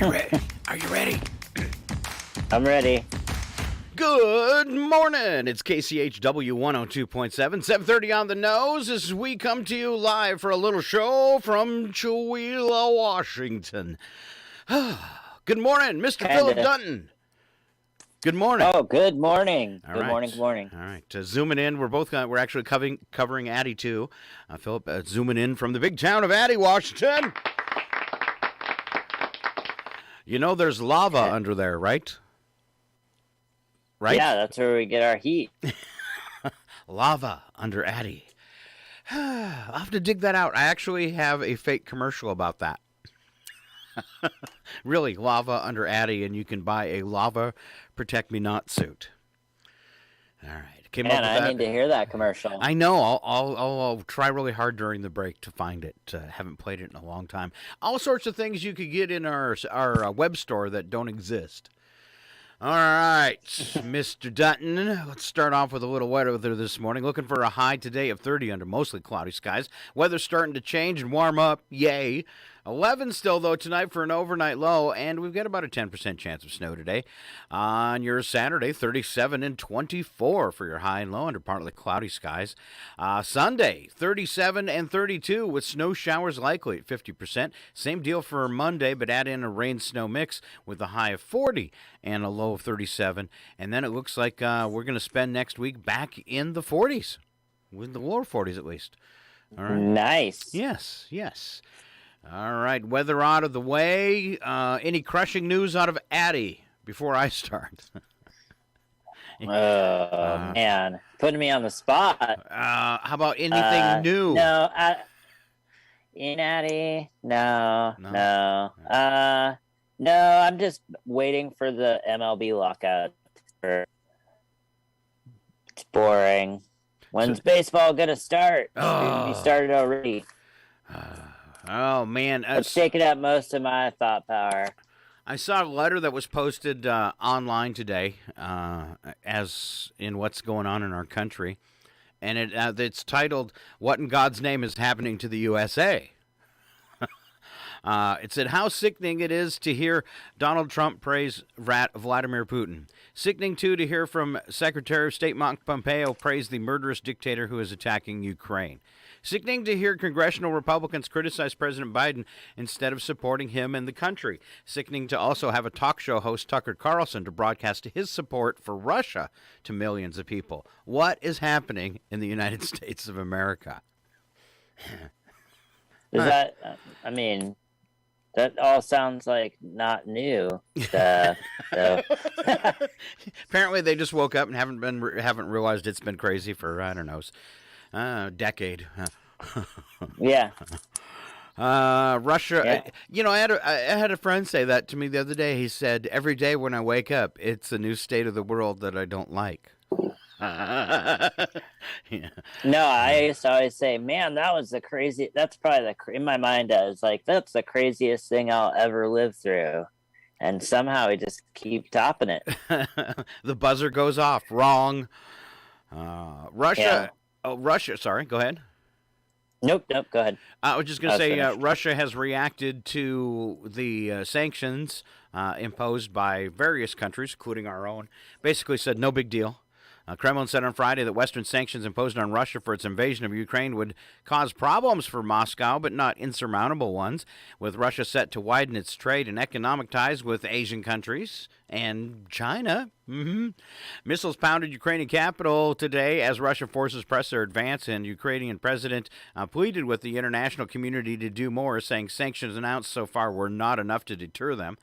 you ready? Are you ready? I'm ready. Good morning. It's KCHW 102.7, 7:30 on the nose as we come to you live for a little show from Chowila, Washington. Good morning, Mr. Phillip Dutton. Good morning. Oh, good morning. All good right. morning. Good morning. All right. Zooming in, we're actually covering Addie too. Phillip zooming in from the big town of Addie, Washington. You know, there's lava under there, right? Right? Yeah, that's where we get our heat. Lava under Addie. I'll have to dig that out. I actually have a fake commercial about that. Really, lava under Addie, and you can buy a lava protect me not suit. All right. Man, I need to hear that commercial. I know. I'll try really hard during the break to find it. Haven't played it in a long time. All sorts of things you could get in our web store that don't exist. All right, Mr. Dutton, let's start off with a little weather this morning. Looking for a high today of 30 under mostly cloudy skies. Weather's starting to change and warm up. Yay. 11 still, though, tonight for an overnight low, and we've got about a 10% chance of snow today. On your Saturday, 37 and 24 for your high and low under partly cloudy skies. Sunday, 37 and 32 with snow showers likely at 50%. Same deal for Monday, but add in a rain-snow mix with a high of 40 and a low of 37. And then it looks like we're going to spend next week back in the 40s, with the lower 40s at least. All right. Nice. Yes. All right, weather out of the way. Any crushing news out of Addie before I start? Man, putting me on the spot. How about anything new? No, in Addie, no. I'm just waiting for the MLB lockout. It's boring. When's baseball gonna start? We started already. Oh, man. It's taking up most of my thought power. I saw a letter that was posted online today as in what's going on in our country, and it's titled, "What in God's Name is Happening to the USA?" It said, how sickening it is to hear Donald Trump praise Vladimir Putin. Sickening, too, to hear from Secretary of State Mike Pompeo praise the murderous dictator who is attacking Ukraine. Sickening to hear congressional Republicans criticize President Biden instead of supporting him and the country. Sickening to also have a talk show host, Tucker Carlson, to broadcast his support for Russia to millions of people. What is happening in the United States of America? That all sounds like not new. Apparently they just woke up and haven't realized it's been crazy for, I don't know, decade. Yeah. Russia. Yeah. I had a friend say that to me the other day. He said, every day when I wake up, it's a new state of the world that I don't like. Yeah. No, I used to always say, man, that's probably in my mind, I was like, that's the craziest thing I'll ever live through. And somehow we just keep topping it. The buzzer goes off. Wrong. Russia. Yeah. Oh, Russia. Sorry, go ahead. Nope, go ahead. I was just going to say Russia has reacted to the sanctions imposed by various countries, including our own. Basically said no big deal. Kremlin said on Friday that Western sanctions imposed on Russia for its invasion of Ukraine would cause problems for Moscow, but not insurmountable ones, with Russia set to widen its trade and economic ties with Asian countries and China. Missiles pounded Ukrainian capital today as Russian forces pressed their advance, and Ukrainian president pleaded with the international community to do more, saying sanctions announced so far were not enough to deter them.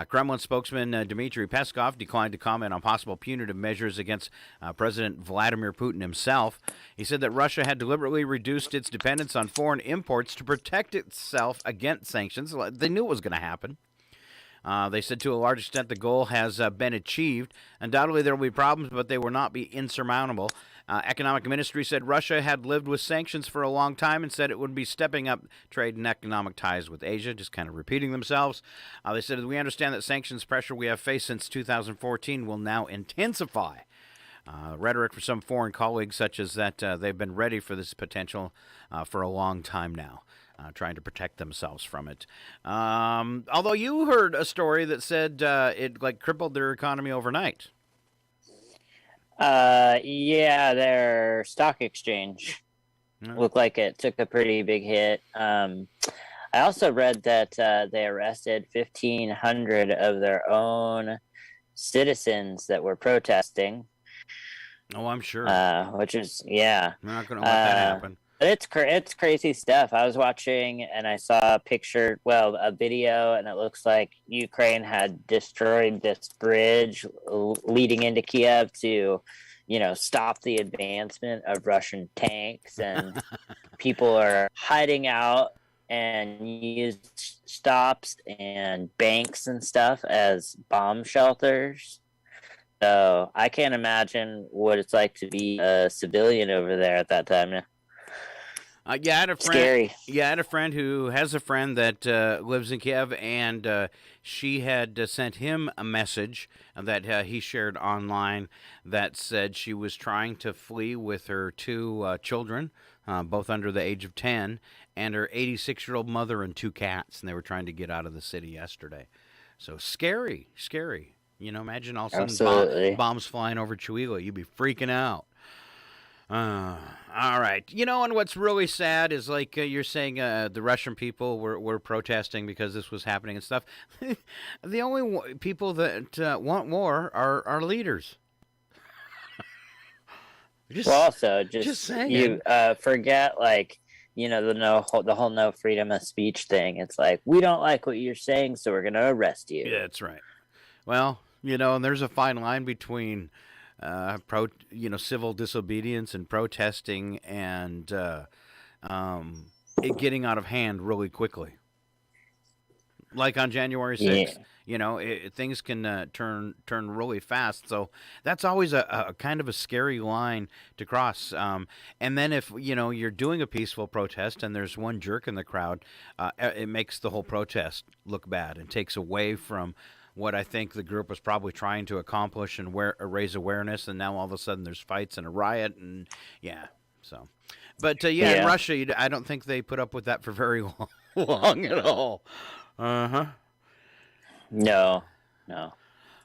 Kremlin spokesman Dmitry Peskov declined to comment on possible punitive measures against President Vladimir Putin himself. He said that Russia had deliberately reduced its dependence on foreign imports to protect itself against sanctions. They knew it was going to happen. They said to a large extent the goal has been achieved. Undoubtedly there will be problems, but they will not be insurmountable. Economic Ministry said Russia had lived with sanctions for a long time and said it would be stepping up trade and economic ties with Asia, just kind of repeating themselves. They said, we understand that sanctions pressure we have faced since 2014 will now intensify. Rhetoric for some foreign colleagues such as that they've been ready for this potential for a long time now. trying to protect themselves from it. Although you heard a story that said it like crippled their economy overnight. Yeah, their stock exchange looked like it took a pretty big hit. I also read that they arrested 1,500 of their own citizens that were protesting. Oh, I'm sure. Which is, yeah. We're not going to let that happen. But it's crazy stuff. I was watching and I saw a video, and it looks like Ukraine had destroyed this bridge leading into Kiev to, stop the advancement of Russian tanks, and people are hiding out and use stops and banks and stuff as bomb shelters. So I can't imagine what it's like to be a civilian over there at that time. I had a friend. Scary. Yeah, I had a friend who has a friend that lives in Kiev, and she had sent him a message that he shared online that said she was trying to flee with her two children, both under the age of 10, and her 86-year-old mother and two cats, and they were trying to get out of the city yesterday. So scary. Imagine all of a sudden bombs flying over Chihuahua. You'd be freaking out. All right. And what's really sad is like you're saying the Russian people were protesting because this was happening and stuff. The only people that want war are leaders. Just saying. You forget, like, the whole no freedom of speech thing. It's like, we don't like what you're saying, so we're going to arrest you. Yeah, that's right. Well, and there's a fine line between civil disobedience and protesting and it getting out of hand really quickly. Like on January 6th, things can turn really fast. So that's always a kind of a scary line to cross. And then if, you're doing a peaceful protest and there's one jerk in the crowd, it makes the whole protest look bad and takes away from what I think the group was probably trying to accomplish and raise awareness, and now all of a sudden there's fights and a riot, and so. But in Russia, I don't think they put up with that for very long at all. No.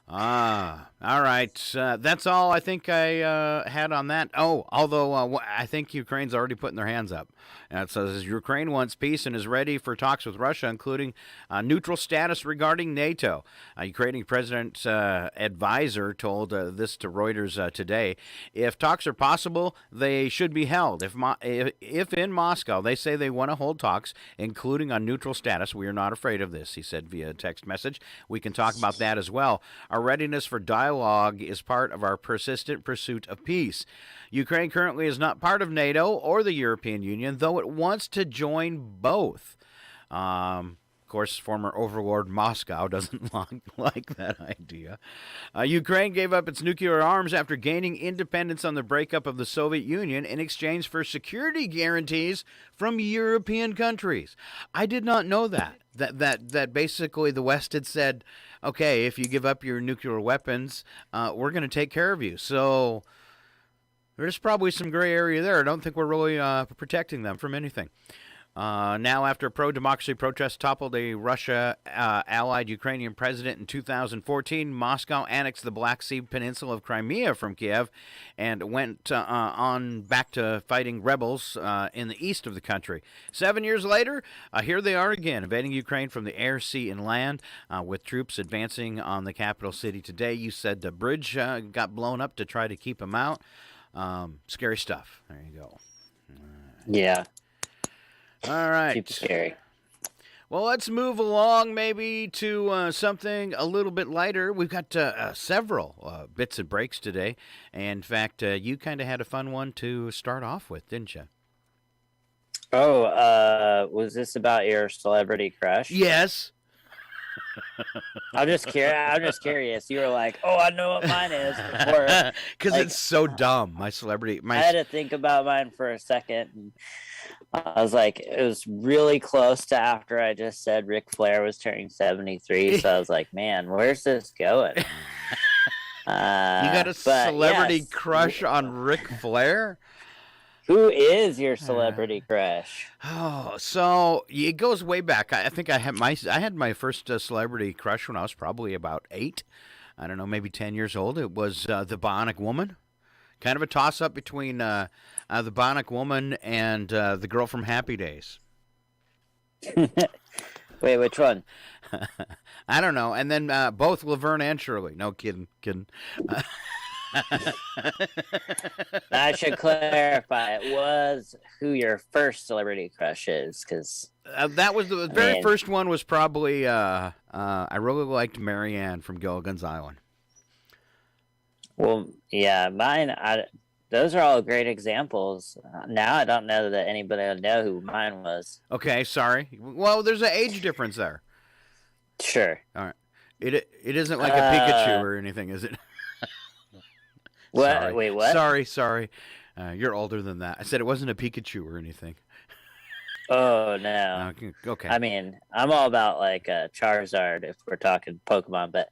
All right. That's all I think I had on that. Oh, although I think Ukraine's already putting their hands up. It says Ukraine wants peace and is ready for talks with Russia, including neutral status regarding NATO. Ukrainian President's advisor told this to Reuters today. If talks are possible, they should be held. If in Moscow they say they want to hold talks, including on neutral status, we are not afraid of this, he said via text message. We can talk about that as well. Our readiness for dialogue is part of our persistent pursuit of peace. Ukraine currently is not part of NATO or the European Union, though it wants to join both. Of course, former overlord Moscow doesn't like that idea. Ukraine gave up its nuclear arms after gaining independence on the breakup of the Soviet Union in exchange for security guarantees from European countries. I did not know that basically the West had said, okay, if you give up your nuclear weapons, we're going to take care of you. So there's probably some gray area there. I don't think we're really protecting them from anything. Now, after pro-democracy protests toppled a Russia-allied Ukrainian president in 2014, Moscow annexed the Black Sea Peninsula of Crimea from Kiev and went on back to fighting rebels in the east of the country. 7 years later, here they are again, invading Ukraine from the air, sea, and land, with troops advancing on the capital city today. You said the bridge got blown up to try to keep them out. Scary stuff. There you go. Yeah. All right. Super scary. Well, let's move along maybe to something a little bit lighter. We've got several bits and breaks today. And in fact, you kind of had a fun one to start off with, didn't you? Oh, was this about your celebrity crush? Yes. I'm just curious. You were like, "Oh, I know what mine is." Because it's so dumb. My celebrity. I had to think about mine for a second. And I was like, it was really close to after I just said Ric Flair was turning 73. So I was like, man, where's this going? You got a celebrity crush on Ric Flair? Who is your celebrity crush? Oh, so it goes way back. I think I had my first celebrity crush when I was probably about 8. I don't know, maybe 10 years old. It was the Bionic Woman. Kind of a toss-up between the Bionic Woman and the girl from Happy Days. Wait, which one? I don't know. And then both Laverne and Shirley. No, kidding. I should clarify. It was who your first celebrity crush is, because that was the very first one. Was probably I really liked Marianne from Gilligan's Island. Well, yeah, mine. Those are all great examples. Now I don't know that anybody will know who mine was. Okay, sorry. Well, there's an age difference there. Sure. All right. It isn't like a Pikachu or anything, is it? What? Sorry. Wait, what? Sorry. You're older than that. I said it wasn't a Pikachu or anything. Oh, no. Okay. I mean, I'm all about like Charizard if we're talking Pokemon, but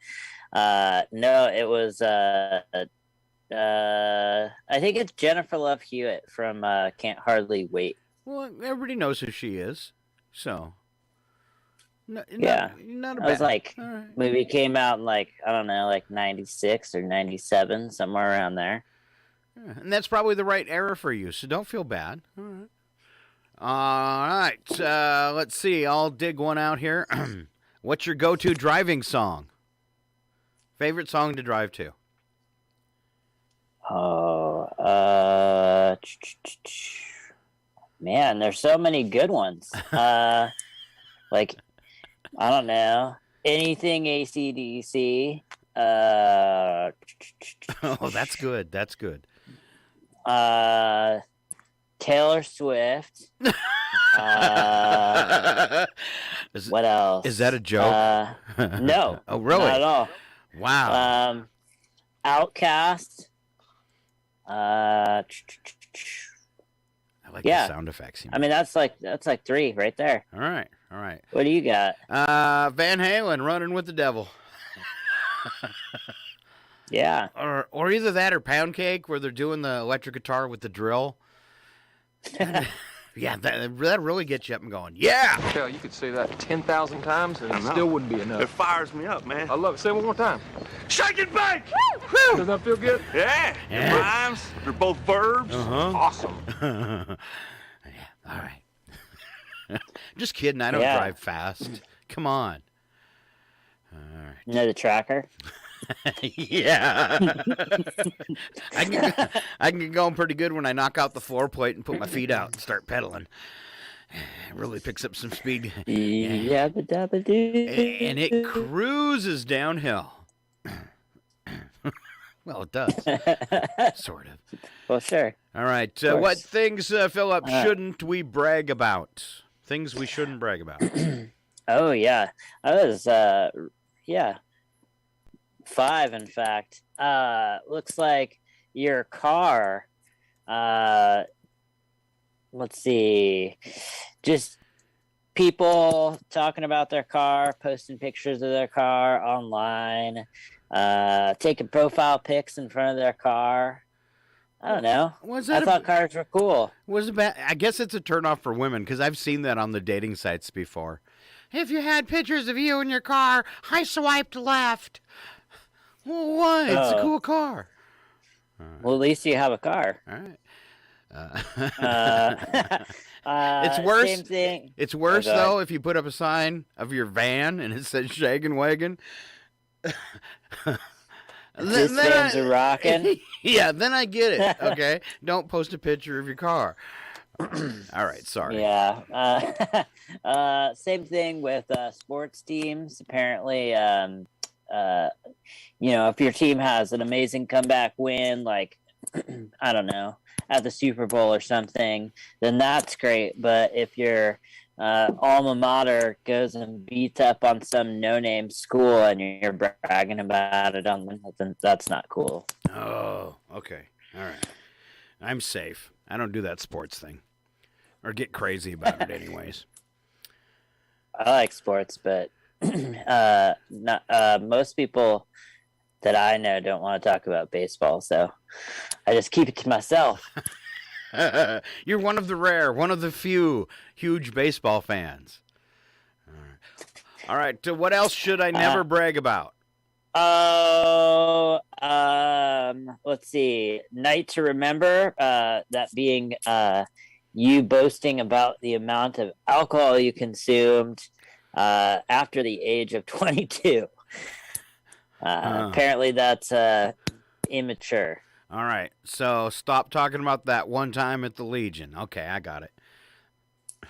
no, it was I think it's Jennifer Love Hewitt from Can't Hardly Wait. Well, everybody knows who she is, so. Yeah. Not a I was bad. like, Right. movie came out in like, I don't know, like 96 or 97, somewhere around there. Yeah, and that's probably the right era for you, so don't feel bad. All right. Let's see. I'll dig one out here. What's your go-to driving song? Favorite song to drive to? Oh, man, there's so many good ones. Like, I don't know, anything AC/DC. Oh, that's good. That's good. Taylor Swift. What else? Is that a joke? No. Oh, really? Not at all. Wow. Outcast. I like the sound effects. I mean, that's like 3 right there. All right. What do you got? Van Halen, Running with the Devil. Yeah. Or either that or Pound Cake, where they're doing the electric guitar with the drill. Yeah, that really gets you up and going. Yeah. Hell, you could say that 10,000 times and it still wouldn't be enough. It fires me up, man. I love it. Say it one more time. Shake and bake! Does that feel good? Yeah. Yeah. It rhymes. They're both verbs. Uh-huh. Awesome. Yeah, all right. Just kidding. I don't drive fast. Come on. All right. You know the tracker? Yeah. I can get going pretty good when I knock out the floor plate and put my feet out and start pedaling. It really picks up some speed. Yabba-dabba-doo. And it cruises downhill. Well, it does. Sort of. Well, sure. All right. What things, Phillip, shouldn't we brag about? Things we shouldn't brag about. Oh, yeah. I was, 5, in fact. Looks like your car, let's see, just people talking about their car, posting pictures of their car online, taking profile pics in front of their car. I don't know. I thought cars were cool. I guess it's a turnoff for women, because I've seen that on the dating sites before. If you had pictures of you in your car, I swiped left. Well, why? It's a cool car. Well, at least you have a car. All right. It's worse. Same thing. It's worse, though, if you put up a sign of your van and it says Shaggin' Wagon. This van's a rockin'. Yeah, then I get it, okay? Don't post a picture of your car. All right, sorry. Yeah. Same thing with sports teams. Apparently, if your team has an amazing comeback win, like, I don't know, at the Super Bowl or something, then that's great. But if your alma mater goes and beats up on some no-name school and you're bragging about it then that's not cool. Oh, okay. All right. I'm safe. I don't do that sports thing or get crazy about it anyways. I like sports, but most people that I know don't want to talk about baseball, so I just keep it to myself. You're one of the rare, one of the few huge baseball fans. All right. So what else should I never brag about? Oh, let's see. Night to remember. That being you boasting about the amount of alcohol you consumed after the age of 22. Apparently, that's immature. All right. So stop talking about that one time at the Legion. Okay, I got it.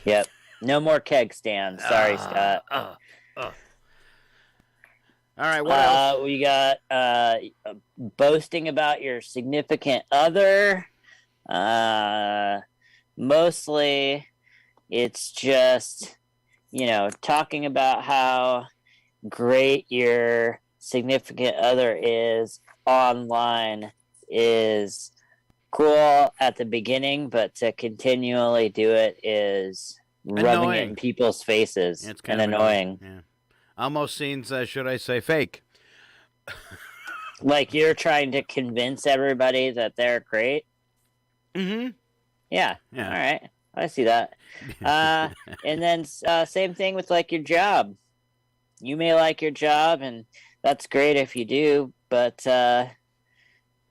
Yep. No more keg stands. Sorry, Scott. All right, what else? We got boasting about your significant other. Mostly, it's just, talking about how great your significant other is online is cool at the beginning, but to continually do it is rubbing it in people's faces. It's kind of annoying. Yeah. Almost seems, should I say, fake. Like you're trying to convince everybody that they're great. Mm-hmm. Yeah. All right. I see that. And then same thing with like your job. You may like your job, and that's great if you do, but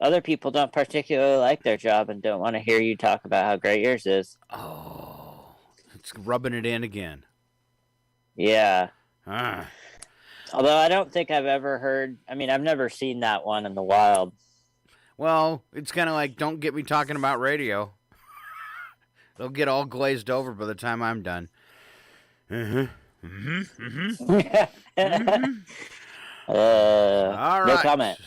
other people don't particularly like their job and don't want to hear you talk about how great yours is. Oh, it's rubbing it in again. Yeah. Although I don't think I've ever heard, I've never seen that one in the wild. Well, it's kind of like, don't get me talking about radio. They'll get all glazed over by the time I'm done. All right. No comment.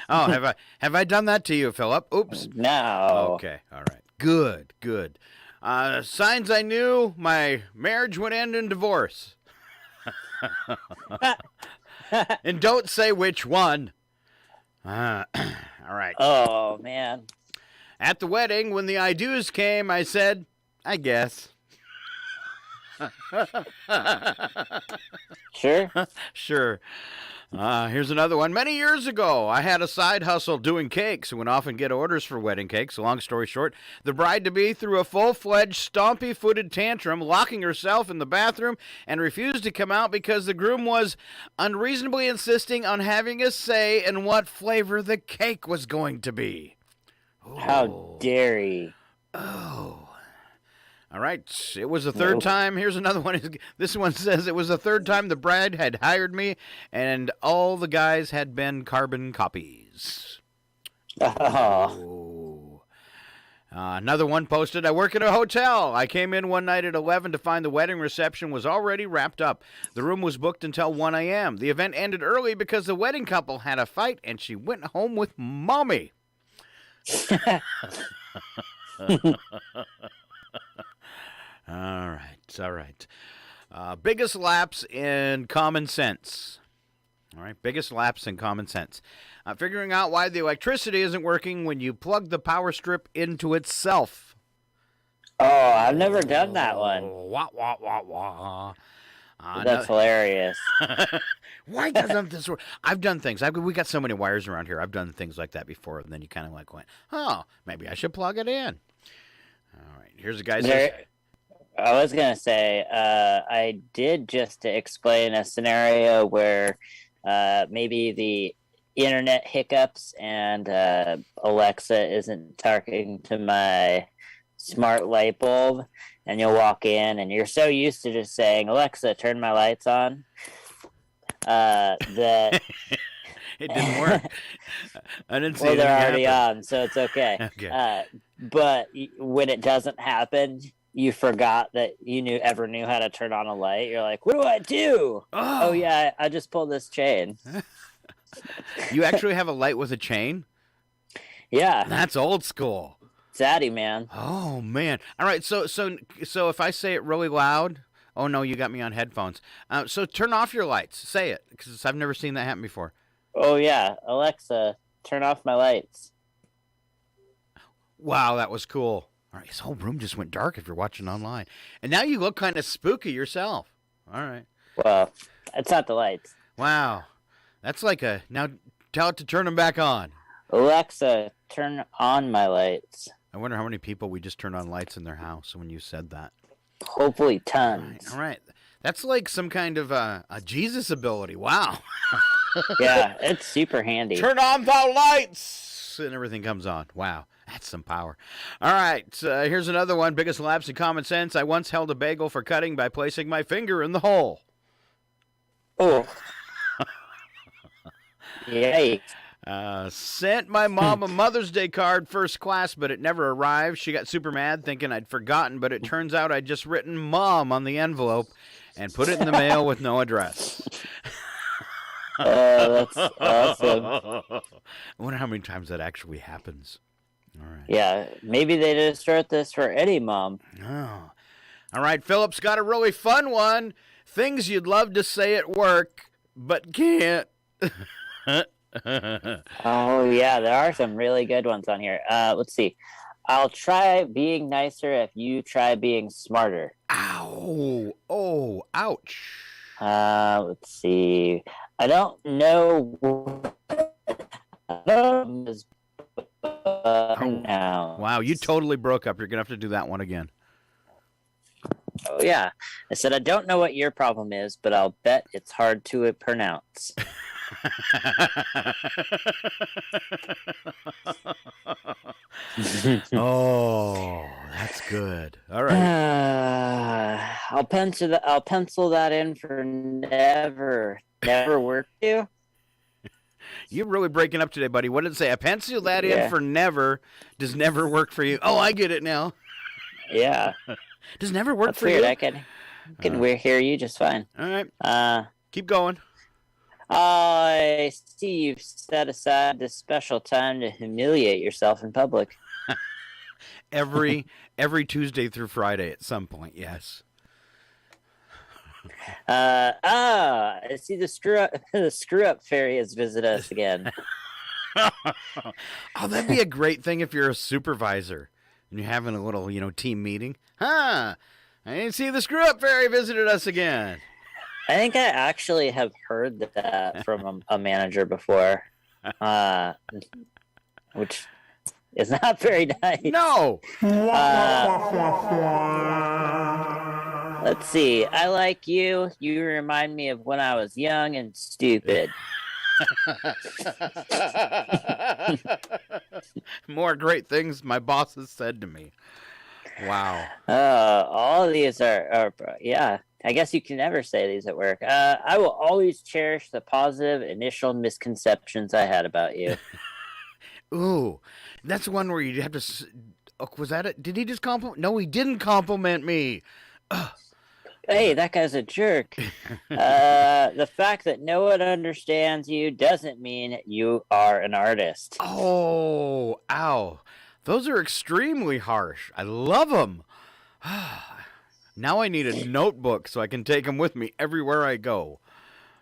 Oh, have I done that to you, Phillip? Oops. No. Okay. All right. Good. Signs I knew my marriage would end in divorce. And don't say which one. All right. Oh, man. At the wedding, when the I do's came, I said, I guess. Sure. Sure. Here's another one. Many years ago, I had a side hustle doing cakes and would often get orders for wedding cakes. Long story short, the bride-to-be threw a full-fledged, stompy-footed tantrum, locking herself in the bathroom and refused to come out because the groom was unreasonably insisting on having a say in what flavor the cake was going to be. Oh. How dare he? Oh. All right, it was the third time. Here's another one. This one says it was the third time the bride had hired me, and all the guys had been carbon copies. Oh. Another one posted, I work at a hotel. I came in one night at 11 to find the wedding reception was already wrapped up. The room was booked until 1 a.m. The event ended early because the wedding couple had a fight, and she went home with Mommy. All right. Biggest lapse in common sense. All right, biggest lapse in common sense. Figuring out why the electricity isn't working when you plug the power strip into itself. Oh, I've never done that one. Wah, wah, wah, wah. That's hilarious. Why doesn't this work? I've done things. We got so many wires around here. I've done things like that before, and then you kind of like went, oh, maybe I should plug it in. All right, here's a guy says... I was going to say, I did just to explain a scenario where maybe the internet hiccups and Alexa isn't talking to my smart light bulb, and you'll walk in and you're so used to just saying, Alexa, turn my lights on, that... It didn't work. I didn't see well, they're already happen. on, so it's okay. Okay. But when it doesn't happen... You forgot that you ever knew how to turn on a light. You're like, what do I do? Oh yeah, I just pulled this chain. You actually have a light with a chain? Yeah. That's old school. Zaddy, man. Oh, man. All right, so if I say it really loud... Oh, no, you got me on headphones. So turn off your lights. Say it, because I've never seen that happen before. Oh, yeah. Alexa, turn off my lights. Wow, that was cool. All right, his whole room just went dark if you're watching online. And now you look kind of spooky yourself. All right. Well, it's not the lights. Wow. That's like now tell it to turn them back on. Alexa, turn on my lights. I wonder how many people we just turned on lights in their house when you said that. Hopefully tons. All right. That's like some kind of a Jesus ability. Wow. Yeah, it's super handy. Turn on the lights, and everything comes on. Wow. That's some power. All right. Here's another one. Biggest lapse in common sense. I once held a bagel for cutting by placing my finger in the hole. Oh. Yikes. Sent my mom a Mother's Day card first class, but it never arrived. She got super mad thinking I'd forgotten, but it turns out I'd just written Mom on the envelope and put it in the mail with no address. That's awesome. I wonder how many times that actually happens. All right. Yeah, maybe they just wrote this for Eddie, Mom. Oh. All right, Phillip's got a really fun one. Things you'd love to say at work, but can't. Oh, yeah, there are some really good ones on here. Let's see. I'll try being nicer if you try being smarter. Ow. Oh, ouch. Let's see. I don't know. Now. Wow, you totally broke up. You're going to have to do that one again. Oh, yeah. I said, I don't know what your problem is, but I'll bet it's hard to pronounce. Oh, that's good. All right. I'll pencil that in for never work you. You're really breaking up today, buddy. What did it say? I pencil that in for never. Does never work for you? Oh, I get it now. Yeah. Does never work That's for weird. you? I can hear you just fine. All right. Keep going. I see you've set aside this special time to humiliate yourself in public. Every Tuesday through Friday at some point, yes. I see the screw up fairy has visited us again. Oh, that'd be a great thing if you're a supervisor and you're having a little, team meeting. Huh? I didn't see the screw up fairy visited us again. I think I actually have heard that from a manager before, which is not very nice. No. Let's see. I like you. You remind me of when I was young and stupid. More great things my boss has said to me. Wow. All of these are yeah. I guess you can never say these at work. I will always cherish the positive initial misconceptions I had about you. Ooh, that's one where you have to. Was that it? Did he just compliment? No, he didn't compliment me. Hey, that guy's a jerk. The fact that no one understands you doesn't mean you are an artist. Oh, ow. Those are extremely harsh. I love them. Now I need a notebook so I can take them with me everywhere I go.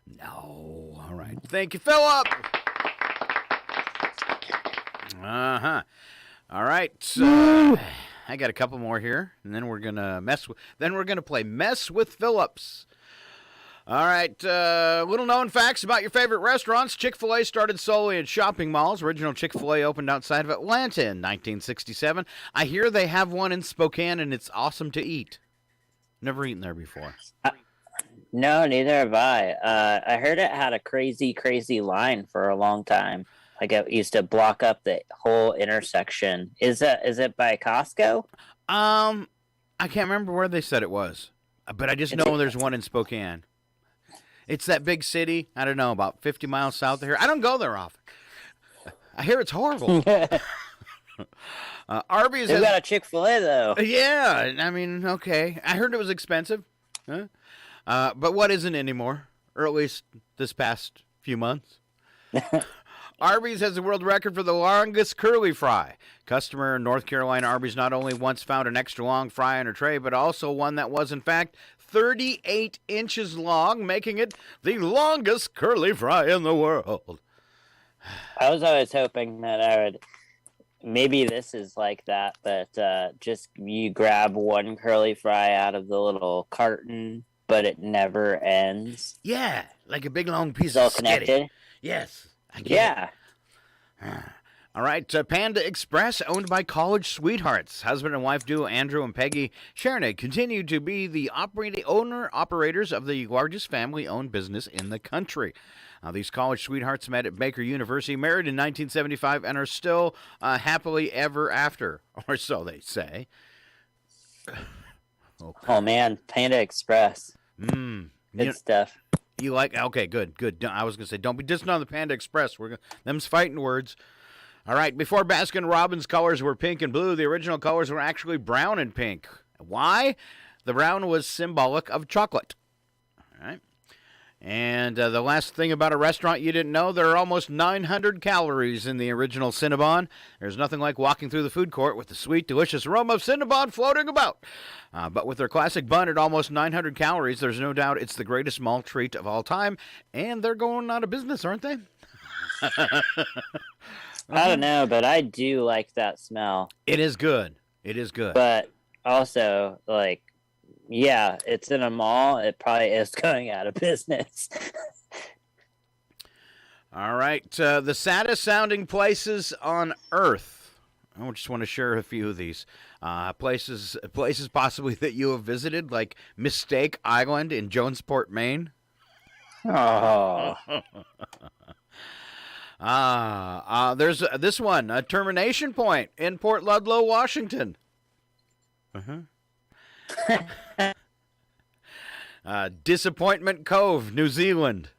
No. All right. Thank you, Phillip. Uh-huh. All right. I got a couple more here, and then we're gonna play Mess with Phillips. All right, little known facts about your favorite restaurants. Chick-fil-A started solely in shopping malls. Original Chick-fil-A opened outside of Atlanta in 1967. I hear they have one in Spokane, and it's awesome to eat. Never eaten there before. No, neither have I. I heard it had a crazy, crazy line for a long time. Like it used to block up the whole intersection. Is it by Costco? I can't remember where they said it was, but I just know there's one in Spokane. It's that big city. I don't know, about 50 miles south of here. I don't go there often. I hear it's horrible. Arby's They've got a Chick-fil-A, though. Yeah, I mean, okay. I heard it was expensive. Huh? But what isn't anymore? Or at least this past few months. Arby's has the world record for the longest curly fry. Customer in North Carolina Arby's not only once found an extra long fry on her tray, but also one that was, in fact, 38 inches long, making it the longest curly fry in the world. I was always hoping that I would... Maybe this is like that, but just you grab one curly fry out of the little carton, but it never ends. Yeah, like a big long piece it's all of spaghetti. connected. Yes. I get it. All right, Panda Express, owned by college sweethearts. Husband and wife duo Andrew and Peggy Chernick continue to be the owner-operators of the largest family-owned business in the country. These college sweethearts met at Baker University, married in 1975, and are still happily ever after, or so they say. Okay. Oh, man, Panda Express. Good stuff. You like? Okay, good. I was going to say, don't be dissing on the Panda Express. Them's fighting words. All right, before Baskin-Robbins colors were pink and blue, the original colors were actually brown and pink. Why? The brown was symbolic of chocolate. All right. And the last thing about a restaurant you didn't know, there are almost 900 calories in the original Cinnabon. There's nothing like walking through the food court with the sweet, delicious aroma of Cinnabon floating about. But with their classic bun at almost 900 calories, there's no doubt it's the greatest mall treat of all time. And they're going out of business, aren't they? I don't know, but I do like that smell. It is good. But also, like, yeah, it's in a mall. It probably is going out of business. All right. The saddest sounding places on Earth. I just want to share a few of these. Places possibly that you have visited, like Mistake Island in Jonesport, Maine. Oh. There's this one, Termination Point in Port Ludlow, Washington. Disappointment Cove, New Zealand.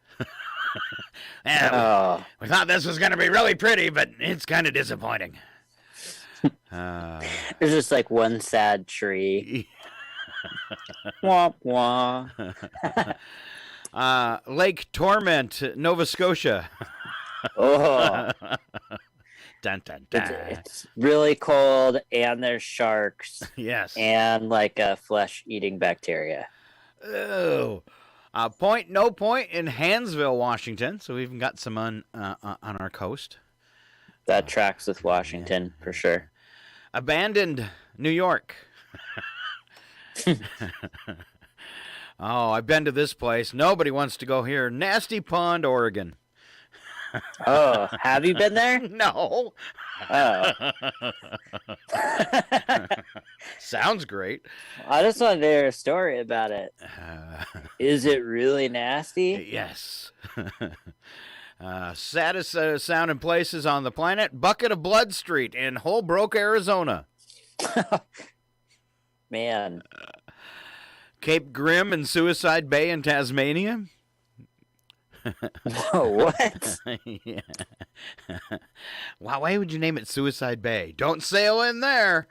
We thought this was going to be really pretty, but it's kind of disappointing. There's just like one sad tree. Womp womp. Lake Torment, Nova Scotia. Oh. Dun, dun, dun. It's really cold, and there's sharks. Yes. And like a flesh-eating bacteria. Oh. No Point in Hansville, Washington. So we've even got some on our coast. That tracks with Washington for sure. Abandoned, New York. Oh, I've been to this place. Nobody wants to go here. Nasty Pond, Oregon. Oh, have you been there? No. Oh. Sounds great. I just want to hear a story about it. Is it really nasty? Yes. Saddest sounding places on the planet, Bucket of Blood Street in Holbrook, Arizona. Man. Cape Grim and Suicide Bay in Tasmania. What? Yeah. Wow, why would you name it Suicide Bay? Don't sail in there.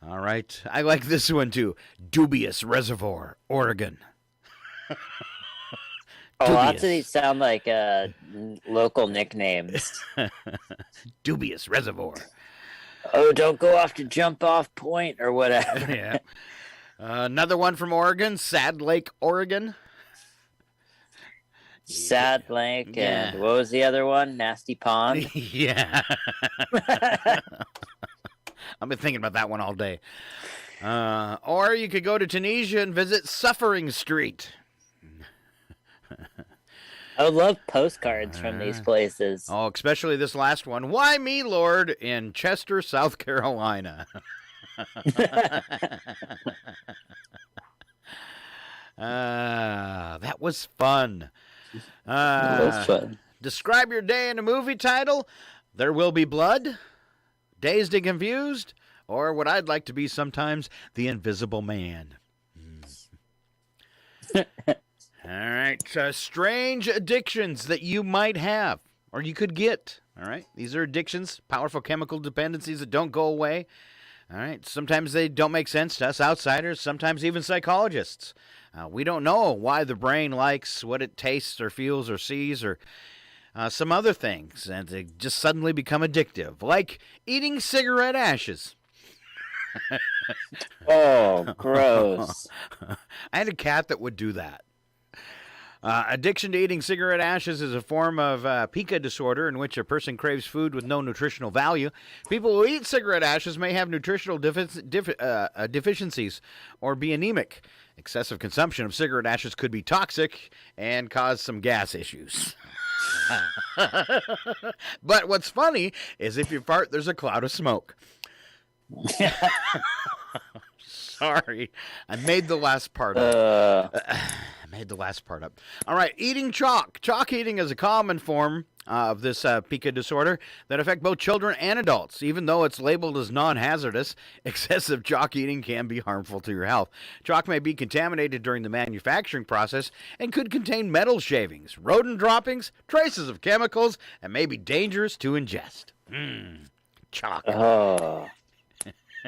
All right. I like this one too. Dubious Reservoir, Oregon. Oh, lots of these sound like local nicknames. Dubious Reservoir. Oh, don't go off to Jump Off Point or whatever. Yeah. Another one from Oregon, Sad Lake, Oregon. Sad Lake, and what was the other one? Nasty Pond? Yeah. I've been thinking about that one all day. Or you could go to Tunisia and visit Suffering Street. I would love postcards from these places. Oh, especially this last one. Why me, Lord, in Chester, South Carolina. That was fun. That was fun. Describe your day in a movie title. There Will Be Blood, Dazed and Confused, or what I'd like to be sometimes, The Invisible Man. All right. Strange addictions that you might have or you could get. All right. These are addictions, powerful chemical dependencies that don't go away. All right. Sometimes they don't make sense to us outsiders, sometimes even psychologists. We don't know why the brain likes what it tastes or feels or sees or some other things, and they just suddenly become addictive, like eating cigarette ashes. Oh, gross. I had a cat that would do that. Addiction to eating cigarette ashes is a form of pica disorder in which a person craves food with no nutritional value. People who eat cigarette ashes may have nutritional deficiencies or be anemic. Excessive consumption of cigarette ashes could be toxic and cause some gas issues. But what's funny is if you fart, there's a cloud of smoke. Sorry, I made the last part up. All right, eating chalk. Chalk eating is a common form of this pica disorder that affect both children and adults. Even though it's labeled as non-hazardous, excessive chalk eating can be harmful to your health. Chalk may be contaminated during the manufacturing process and could contain metal shavings, rodent droppings, traces of chemicals, and may be dangerous to ingest. Chalk. Oh.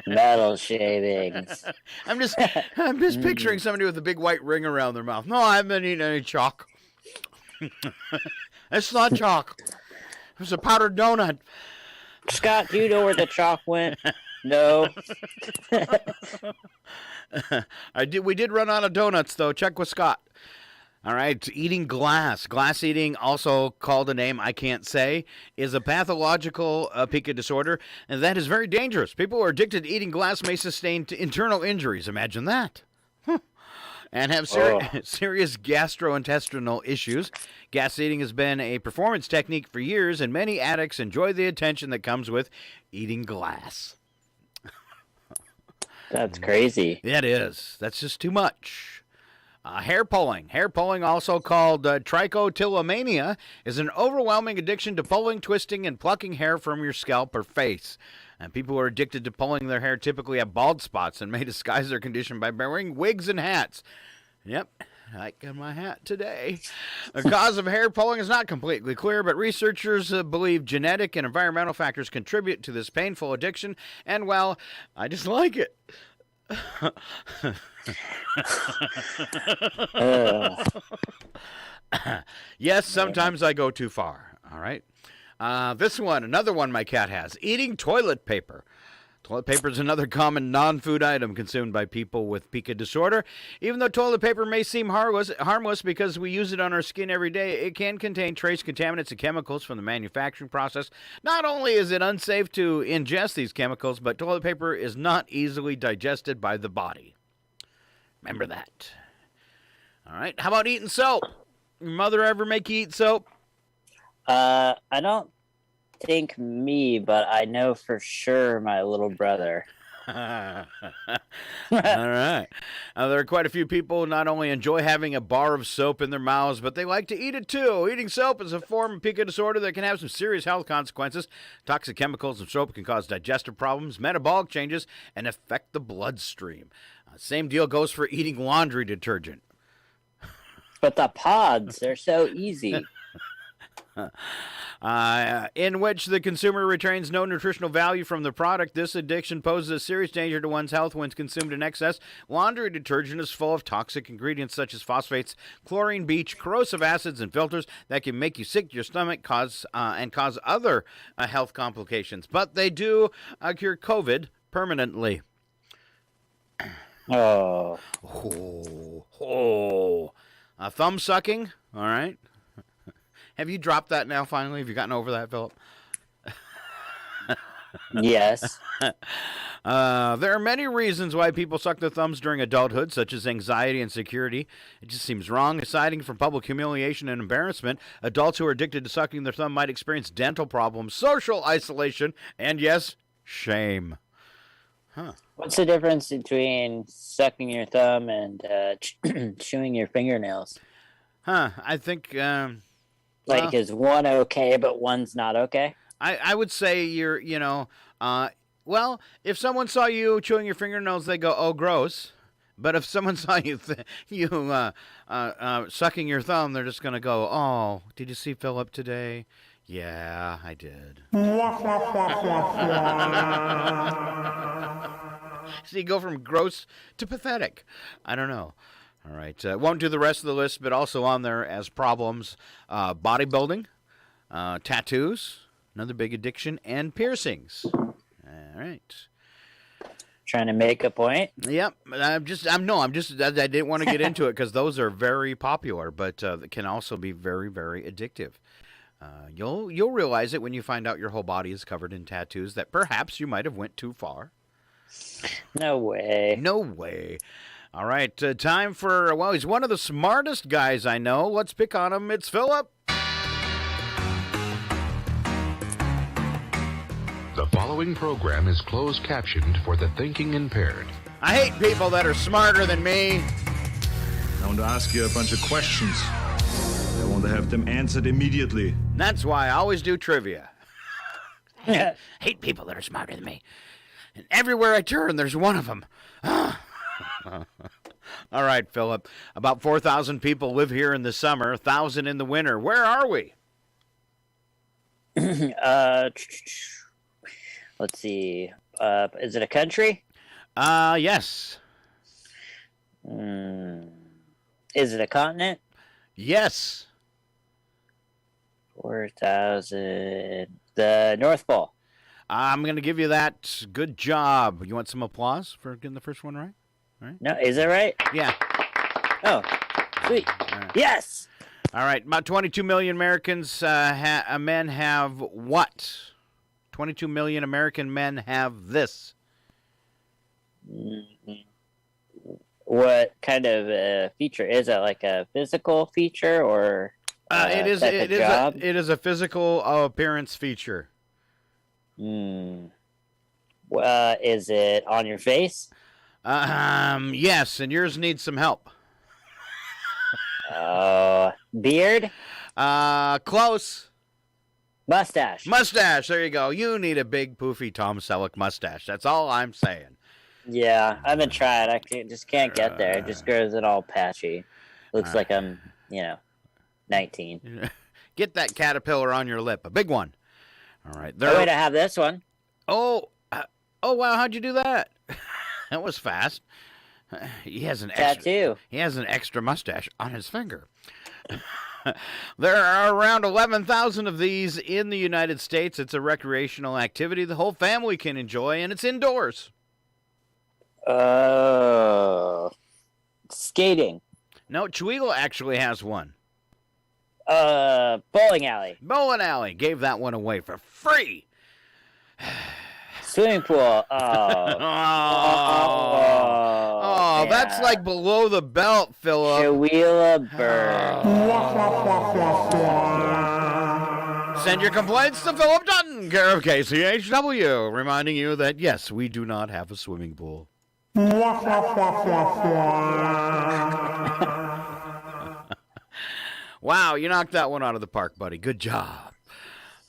Metal shavings. I'm just picturing somebody with a big white ring around their mouth. No, I haven't been eating any chalk. It's not chalk. It's a powdered donut. Scott, do you know where the chalk went? No. We did run out of donuts, though. Check with Scott. All right, eating glass. Glass eating, also called a name I can't say, is a pathological pica disorder, and that is very dangerous. People who are addicted to eating glass may sustain internal injuries. Imagine that. And have serious gastrointestinal issues. Gas eating has been a performance technique for years, and many addicts enjoy the attention that comes with eating glass. That's crazy. It is. That's just too much. Hair pulling. Hair pulling, also called trichotillomania, is an overwhelming addiction to pulling, twisting, and plucking hair from your scalp or face. And people who are addicted to pulling their hair typically have bald spots and may disguise their condition by wearing wigs and hats. Yep, I got my hat today. The cause of hair pulling is not completely clear, but researchers believe genetic and environmental factors contribute to this painful addiction, and, well, I just like it. Yes, sometimes I go too far. All right. Another one my cat has. Eating toilet paper. Toilet paper is another common non-food item consumed by people with pica disorder. Even though toilet paper may seem harmless because we use it on our skin every day, it can contain trace contaminants and chemicals from the manufacturing process. Not only is it unsafe to ingest these chemicals, but toilet paper is not easily digested by the body. Remember that. All right. How about eating soap? Your mother ever make you eat soap? I don't think me, but I know for sure my little brother. All right. There are quite a few people who not only enjoy having a bar of soap in their mouths, but they like to eat it too. Eating soap is a form of pica disorder that can have some serious health consequences. Toxic chemicals in soap can cause digestive problems, metabolic changes, and affect the bloodstream. Same deal goes for eating laundry detergent. But the pods, they're so easy. In which the consumer retains no nutritional value from the product. This addiction poses a serious danger to one's health when consumed in excess. Laundry detergent is full of toxic ingredients such as phosphates, chlorine, bleach, corrosive acids, and filters that can make you sick to your stomach cause other health complications. But they do cure COVID permanently. Oh. Thumb sucking, all right. Have you dropped that now, finally? Have you gotten over that, Phillip? Yes. There are many reasons why people suck their thumbs during adulthood, such as anxiety and security. It just seems wrong. Aside from public humiliation and embarrassment, adults who are addicted to sucking their thumb might experience dental problems, social isolation, and, yes, shame. Huh. What's the difference between sucking your thumb and chewing your fingernails? I think... is one okay, but one's not okay? I would say if someone saw you chewing your fingernails, they go, oh, gross. But if someone saw you sucking your thumb, they're just going to go, oh, did you see Phillip today? Yeah, I did. So you go from gross to pathetic. I don't know. All right. Won't do the rest of the list, but also on there as problems, bodybuilding, tattoos, another big addiction, and piercings. All right. Trying to make a point? Yep. I didn't want to get into it because those are very popular, but can also be very, very addictive. You'll realize it when you find out your whole body is covered in tattoos that perhaps you might have went too far. No way. No way. All right, time for, he's one of the smartest guys I know. Let's pick on him. It's Phillip. following program is closed captioned for the thinking impaired. I hate people that are smarter than me. I want to ask you a bunch of questions. I want to have them answered immediately. That's why I always do trivia. I hate people that are smarter than me. And everywhere I turn, there's one of them. All right, Phillip. About 4,000 people live here in the summer, 1,000 in the winter. Where are we? Let's see. Is it a country? Yes. Is it a continent? Yes. 4,000. The North Pole. I'm going to give you that. Good job. You want some applause for getting the first one right? No, is that right? Yeah. Oh, sweet. Right. Yes. All right. About 22 million Americans, men have what? 22 million American men have this. What kind of feature? Is it like a physical feature or It is a physical appearance feature. Is it on your face? Yes, and yours needs some help. Beard? Close. Mustache. Mustache. There you go. You need a big, poofy Tom Selleck mustache. That's all I'm saying. Yeah, I've been trying. I can't get there. It just grows it all patchy. Looks like I'm, 19. Get that caterpillar on your lip. A big one. All right. Oh, wait, I have this one. Oh, wow. How'd you do that? That was fast. He has an tattoo. He has an extra mustache on his finger. There are around 11,000 of these in the United States. It's a recreational activity the whole family can enjoy, and it's indoors. Skating. No, Chihuahua actually has one. Bowling alley. Bowling alley. Gave that one away for free. Swimming pool. Oh, that's like below the belt, Phillip. Chihuahua bird. Send your complaints to Phillip Dutton, care of KCHW, reminding you that, yes, we do not have a swimming pool. Wow, you knocked that one out of the park, buddy. Good job.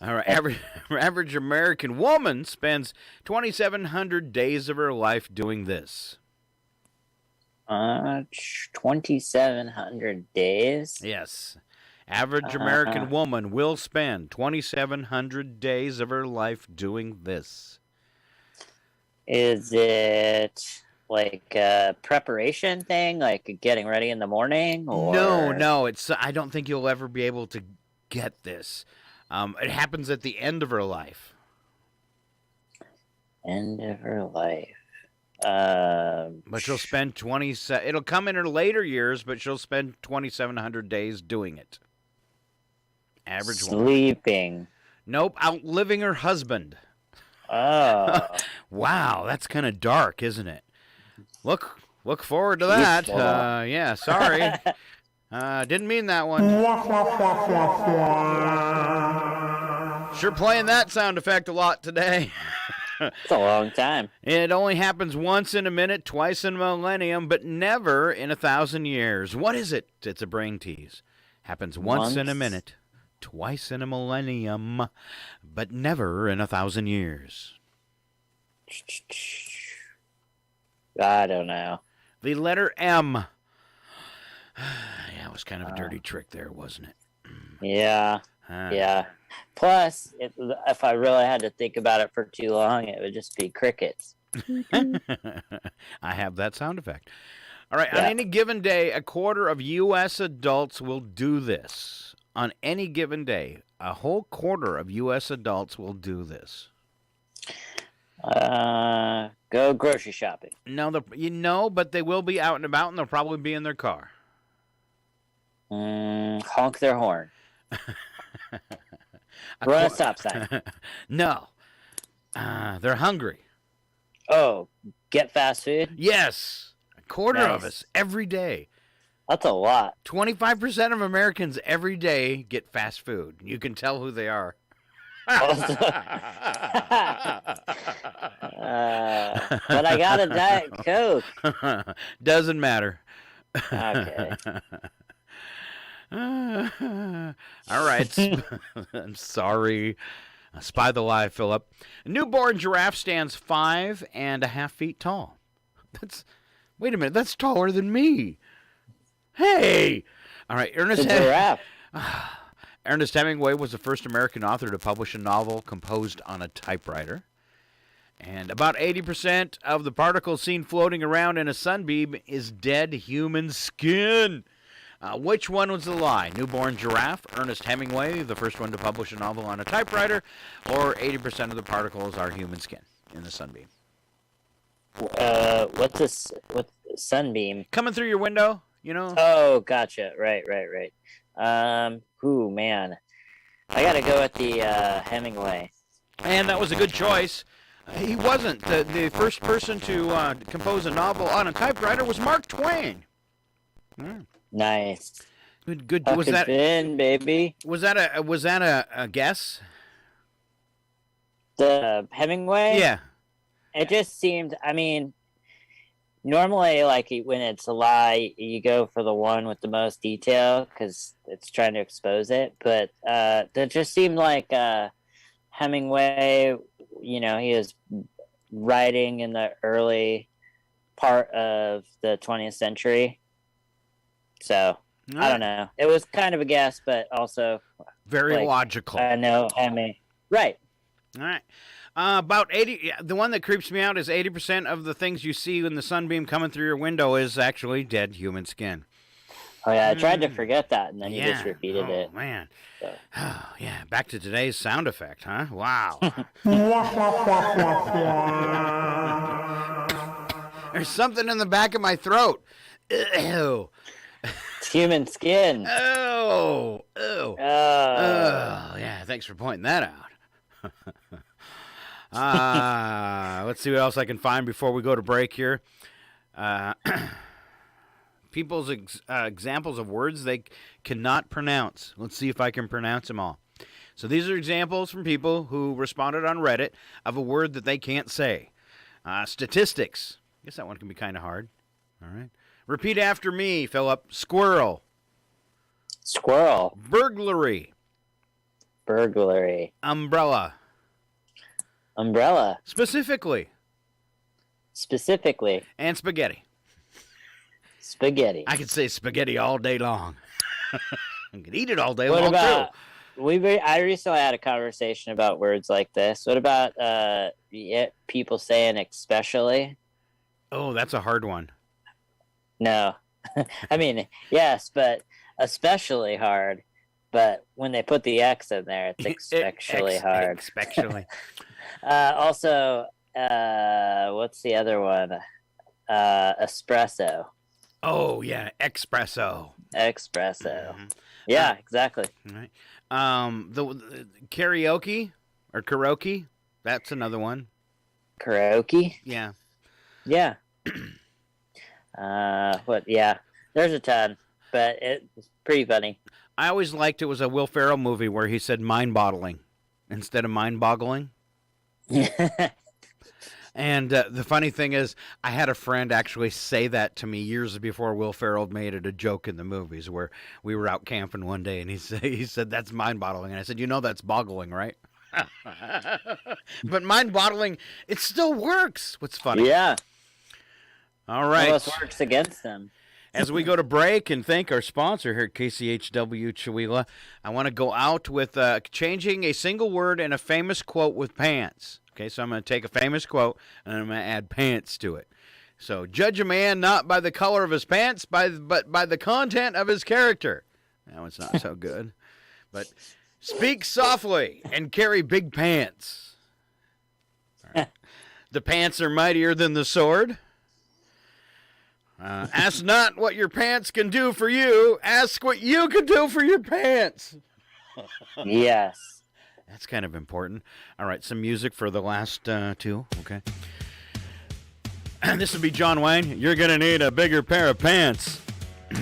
All right, average American woman spends 2,700 days of her life doing this. 2,700 days? Yes. Average American woman will spend 2,700 days of her life doing this. Is it like a preparation thing, like getting ready in the morning? Or... No. I don't think you'll ever be able to get this. It happens at the end of her life. End of her life. But she'll spend it'll come in her later years, but she'll spend 2,700 days doing it. Average woman. Sleeping. Nope, outliving her husband. Oh. Wow, that's kind of dark, isn't it? Look forward to that. Yeah, sorry. Didn't mean that one. Sure playing that sound effect a lot today. It's a long time. It only happens once in a minute, twice in a millennium, but never in 1,000 years. What is it? It's a brain tease. Happens once in a minute, twice in a millennium, but never in 1,000 years. I don't know. The letter M. Yeah, it was kind of a dirty trick there, wasn't it? Yeah. Yeah. Plus, if I really had to think about it for too long, it would just be crickets. I have that sound effect. All right, on any given day, a quarter of U.S. adults will do this. On any given day, a whole quarter of U.S. adults will do this. Go grocery shopping. No, but they will be out and about, and they'll probably be in their car. Honk their horn. Run a stop sign. No. They're hungry. Oh, get fast food? Yes. A quarter of us every day. That's a lot. 25% of Americans every day get fast food. You can tell who they are. Also, but I got a Diet Coke. Doesn't matter. Okay. All right. I'm sorry. Spy the lie, Phillip. A newborn giraffe stands 5.5 feet tall. Wait a minute. That's taller than me. Hey. All right. It's a giraffe. Ernest Hemingway was the first American author to publish a novel composed on a typewriter. And about 80% of the particles seen floating around in a sunbeam is dead human skin. Which one was the lie? Newborn giraffe, Ernest Hemingway, the first one to publish a novel on a typewriter, or 80% of the particles are human skin in the sunbeam? What's this? What's sunbeam? Coming through your window, you know? Oh, gotcha. Right. Ooh, man. I gotta go with the Hemingway. And that was a good choice. He wasn't. The first person to compose a novel on a typewriter was Mark Twain. Nice. Good. Was that in, baby? Was that a guess? The Hemingway? Yeah. It just seemed. I mean, normally, like when it's a lie, you go for the one with the most detail because it's trying to expose it. But that just seemed like Hemingway. You know, he was writing in the early part of the 20th century. So, I don't know. It was kind of a guess, but also very logical. I know, right. All right. About 80, the one that creeps me out is 80% of the things you see in the sunbeam coming through your window is actually dead human skin. Oh, yeah, I tried to forget that, and then you just repeated it. Oh, man. So. Oh, yeah, back to today's sound effect, huh? Wow. There's something in the back of my throat. Ew. It's human skin. Oh, yeah, thanks for pointing that out. Let's see what else I can find before we go to break here. People's examples of words they cannot pronounce. Let's see if I can pronounce them all. So these are examples from people who responded on Reddit of a word that they can't say. Statistics. I guess that one can be kind of hard. All right. Repeat after me, Phillip. Squirrel. Squirrel. Burglary. Burglary. Umbrella. Umbrella. Specifically. Specifically. And spaghetti. Spaghetti. I could say spaghetti all day long. I could eat it all day what long, about, too. I recently had a conversation about words like this. What about people saying especially? Oh, that's a hard one. No. I mean, yes, but especially hard. But when they put the X in there, it's especially hard. Especially. Also, what's the other one? Espresso. Oh, yeah, espresso. Espresso. Mm-hmm. Yeah, exactly. All right. The karaoke or karaoke, that's another one. Karaoke? Yeah. Yeah. What? Yeah. There's a ton, but it's pretty funny. I always liked it was a Will Ferrell movie where he said mind-boggling instead of mind-boggling. And the funny thing is, I had a friend actually say that to me years before Will Ferrell made it a joke in the movies, where we were out camping one day, and he said that's mind-boggling, and I said, you know that's boggling, right? But mind-boggling, it still works. What's funny? Yeah. All right. Almost works against them. As we go to break and thank our sponsor here at KCHW Chewelah, I want to go out with changing a single word in a famous quote with pants. Okay, so I'm going to take a famous quote, and I'm going to add pants to it. So, judge a man not by the color of his pants, but by the content of his character. That one's not so good. But speak softly and carry big pants. All right. The pants are mightier than the sword. Ask not what your pants can do for you. Ask what you can do for your pants. Yes. That's kind of important. All right, some music for the last two. Okay. This would be John Wayne. You're going to need a bigger pair of pants. All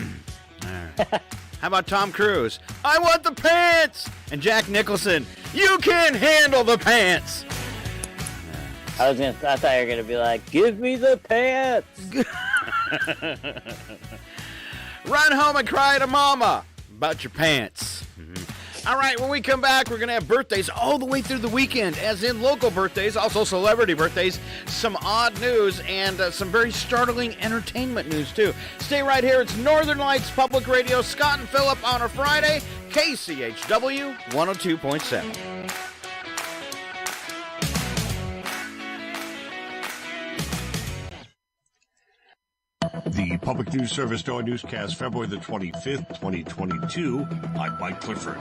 right. How about Tom Cruise? I want the pants! And Jack Nicholson, you can't handle the pants! I thought you were gonna be like, give me the pants! Run home and cry to mama about your pants. All right, when we come back, we're going to have birthdays all the way through the weekend, as in local birthdays, also celebrity birthdays, some odd news, and some very startling entertainment news, too. Stay right here. It's Northern Lights Public Radio. Scott and Phillip on a Friday. KCHW 102.7. The Public News Service Dawn Newscast, February the 25th, 2022. I'm Mike Clifford.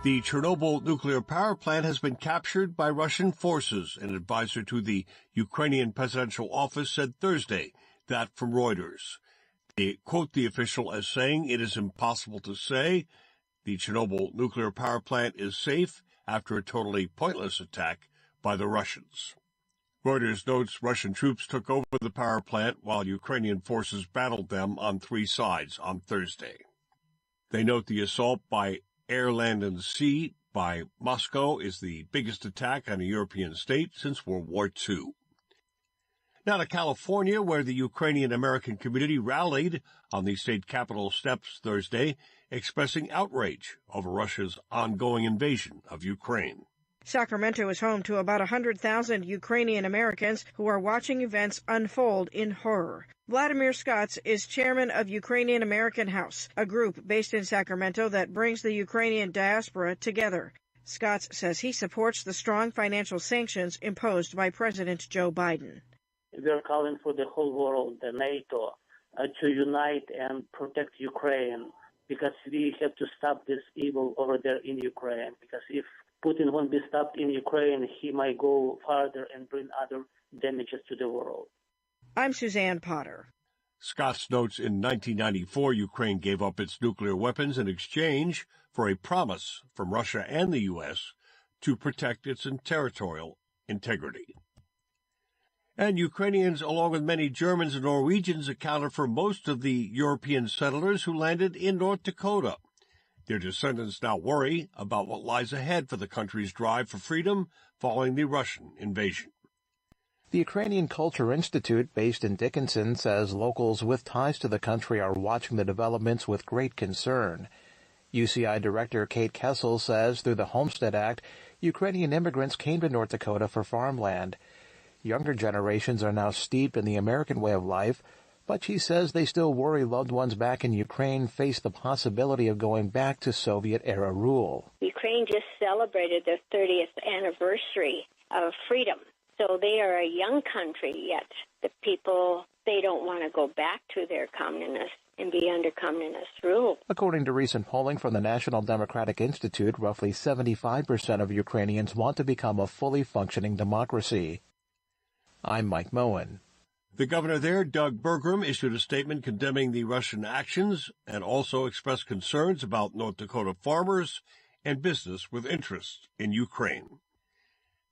The Chernobyl nuclear power plant has been captured by Russian forces, an advisor to the Ukrainian presidential office said Thursday, that from Reuters. They quote the official as saying, "It is impossible to say the Chernobyl nuclear power plant is safe after a totally pointless attack by the Russians." Reuters notes Russian troops took over the power plant while Ukrainian forces battled them on three sides on Thursday. They note the assault by air, land, and sea by Moscow is the biggest attack on a European state since World War II. Now to California, where the Ukrainian-American community rallied on the state capitol steps Thursday, expressing outrage over Russia's ongoing invasion of Ukraine. Sacramento is home to about 100,000 Ukrainian Americans who are watching events unfold in horror. Vladimir Scotts is chairman of Ukrainian American House, a group based in Sacramento that brings the Ukrainian diaspora together. Scotts says he supports the strong financial sanctions imposed by President Joe Biden. We are calling for the whole world, the NATO, to unite and protect Ukraine, because we have to stop this evil over there in Ukraine, because if Putin won't be stopped in Ukraine, he might go farther and bring other damages to the world. I'm Suzanne Potter. Scotts notes in 1994, Ukraine gave up its nuclear weapons in exchange for a promise from Russia and the U.S. to protect its territorial integrity. And Ukrainians, along with many Germans and Norwegians, accounted for most of the European settlers who landed in North Dakota. Their descendants now worry about what lies ahead for the country's drive for freedom following the Russian invasion. The Ukrainian Culture Institute, based in Dickinson, says locals with ties to the country are watching the developments with great concern. UCI Director Kate Kessel says through the Homestead Act, Ukrainian immigrants came to North Dakota for farmland. Younger generations are now steeped in the American way of life, but she says they still worry loved ones back in Ukraine face the possibility of going back to Soviet-era rule. Ukraine just celebrated their 30th anniversary of freedom, so they are a young country, yet the people, they don't want to go back to their communist and be under communist rule. According to recent polling from the National Democratic Institute, roughly 75% of Ukrainians want to become a fully functioning democracy. I'm Mike Moen. The governor there, Doug Burgum, issued a statement condemning the Russian actions and also expressed concerns about North Dakota farmers and business with interest in Ukraine.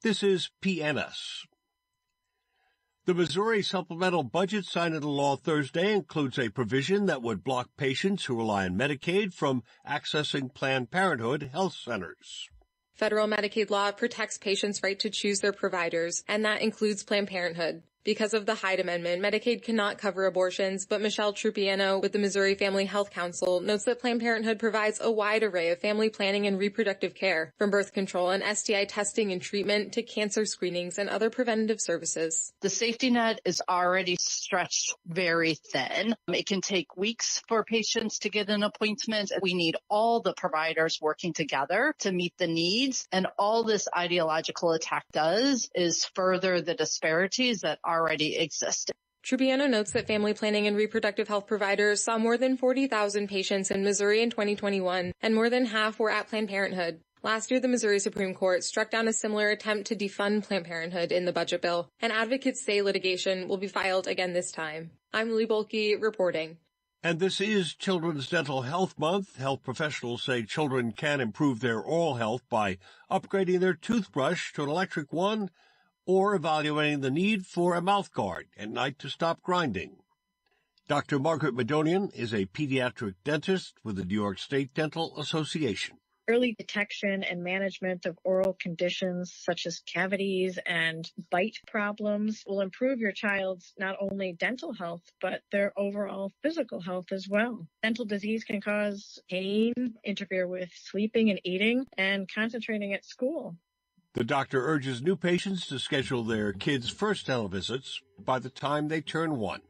This is PNS. The Missouri supplemental budget signed into law Thursday includes a provision that would block patients who rely on Medicaid from accessing Planned Parenthood health centers. Federal Medicaid law protects patients' right to choose their providers, and that includes Planned Parenthood. Because of the Hyde Amendment, Medicaid cannot cover abortions, but Michelle Trupiano with the Missouri Family Health Council notes that Planned Parenthood provides a wide array of family planning and reproductive care, from birth control and STI testing and treatment to cancer screenings and other preventative services. The safety net is already stretched very thin. It can take weeks for patients to get an appointment. We need all the providers working together to meet the needs, and all this ideological attack does is further the disparities that already exist. Trupiano notes that family planning and reproductive health providers saw more than 40,000 patients in Missouri in 2021, and more than half were at Planned Parenthood. Last year, the Missouri Supreme Court struck down a similar attempt to defund Planned Parenthood in the budget bill, and advocates say litigation will be filed again this time. I'm Lee Bolke reporting. And this is Children's Dental Health Month. Health professionals say children can improve their oral health by upgrading their toothbrush to an electric one, or evaluating the need for a mouth guard at night to stop grinding. Dr. Margaret Madonian is a pediatric dentist with the New York State Dental Association. Early detection and management of oral conditions such as cavities and bite problems will improve your child's not only dental health, but their overall physical health as well. Dental disease can cause pain, interfere with sleeping and eating, and concentrating at school. The doctor urges new patients to schedule their kids' first dental visits by the time they turn 1.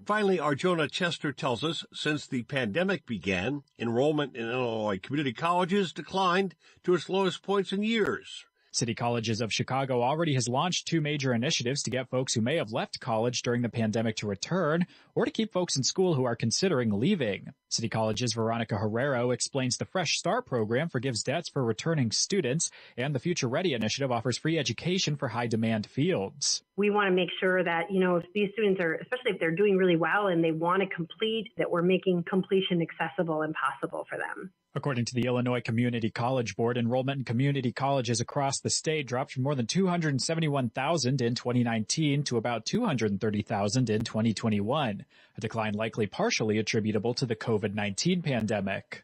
Finally, our Jonah Chester tells us since the pandemic began, enrollment in Illinois community colleges declined to its lowest points in years. City Colleges of Chicago already has launched 2 major initiatives to get folks who may have left college during the pandemic to return, or to keep folks in school who are considering leaving. City College's Veronica Herrero explains the Fresh Start program forgives debts for returning students, and the Future Ready initiative offers free education for high-demand fields. We want to make sure that, if these students are, especially if they're doing really well and they want to complete, that we're making completion accessible and possible for them. According to the Illinois Community College Board, enrollment in community colleges across the state dropped from more than 271,000 in 2019 to about 230,000 in 2021, a decline likely partially attributable to the COVID-19 pandemic.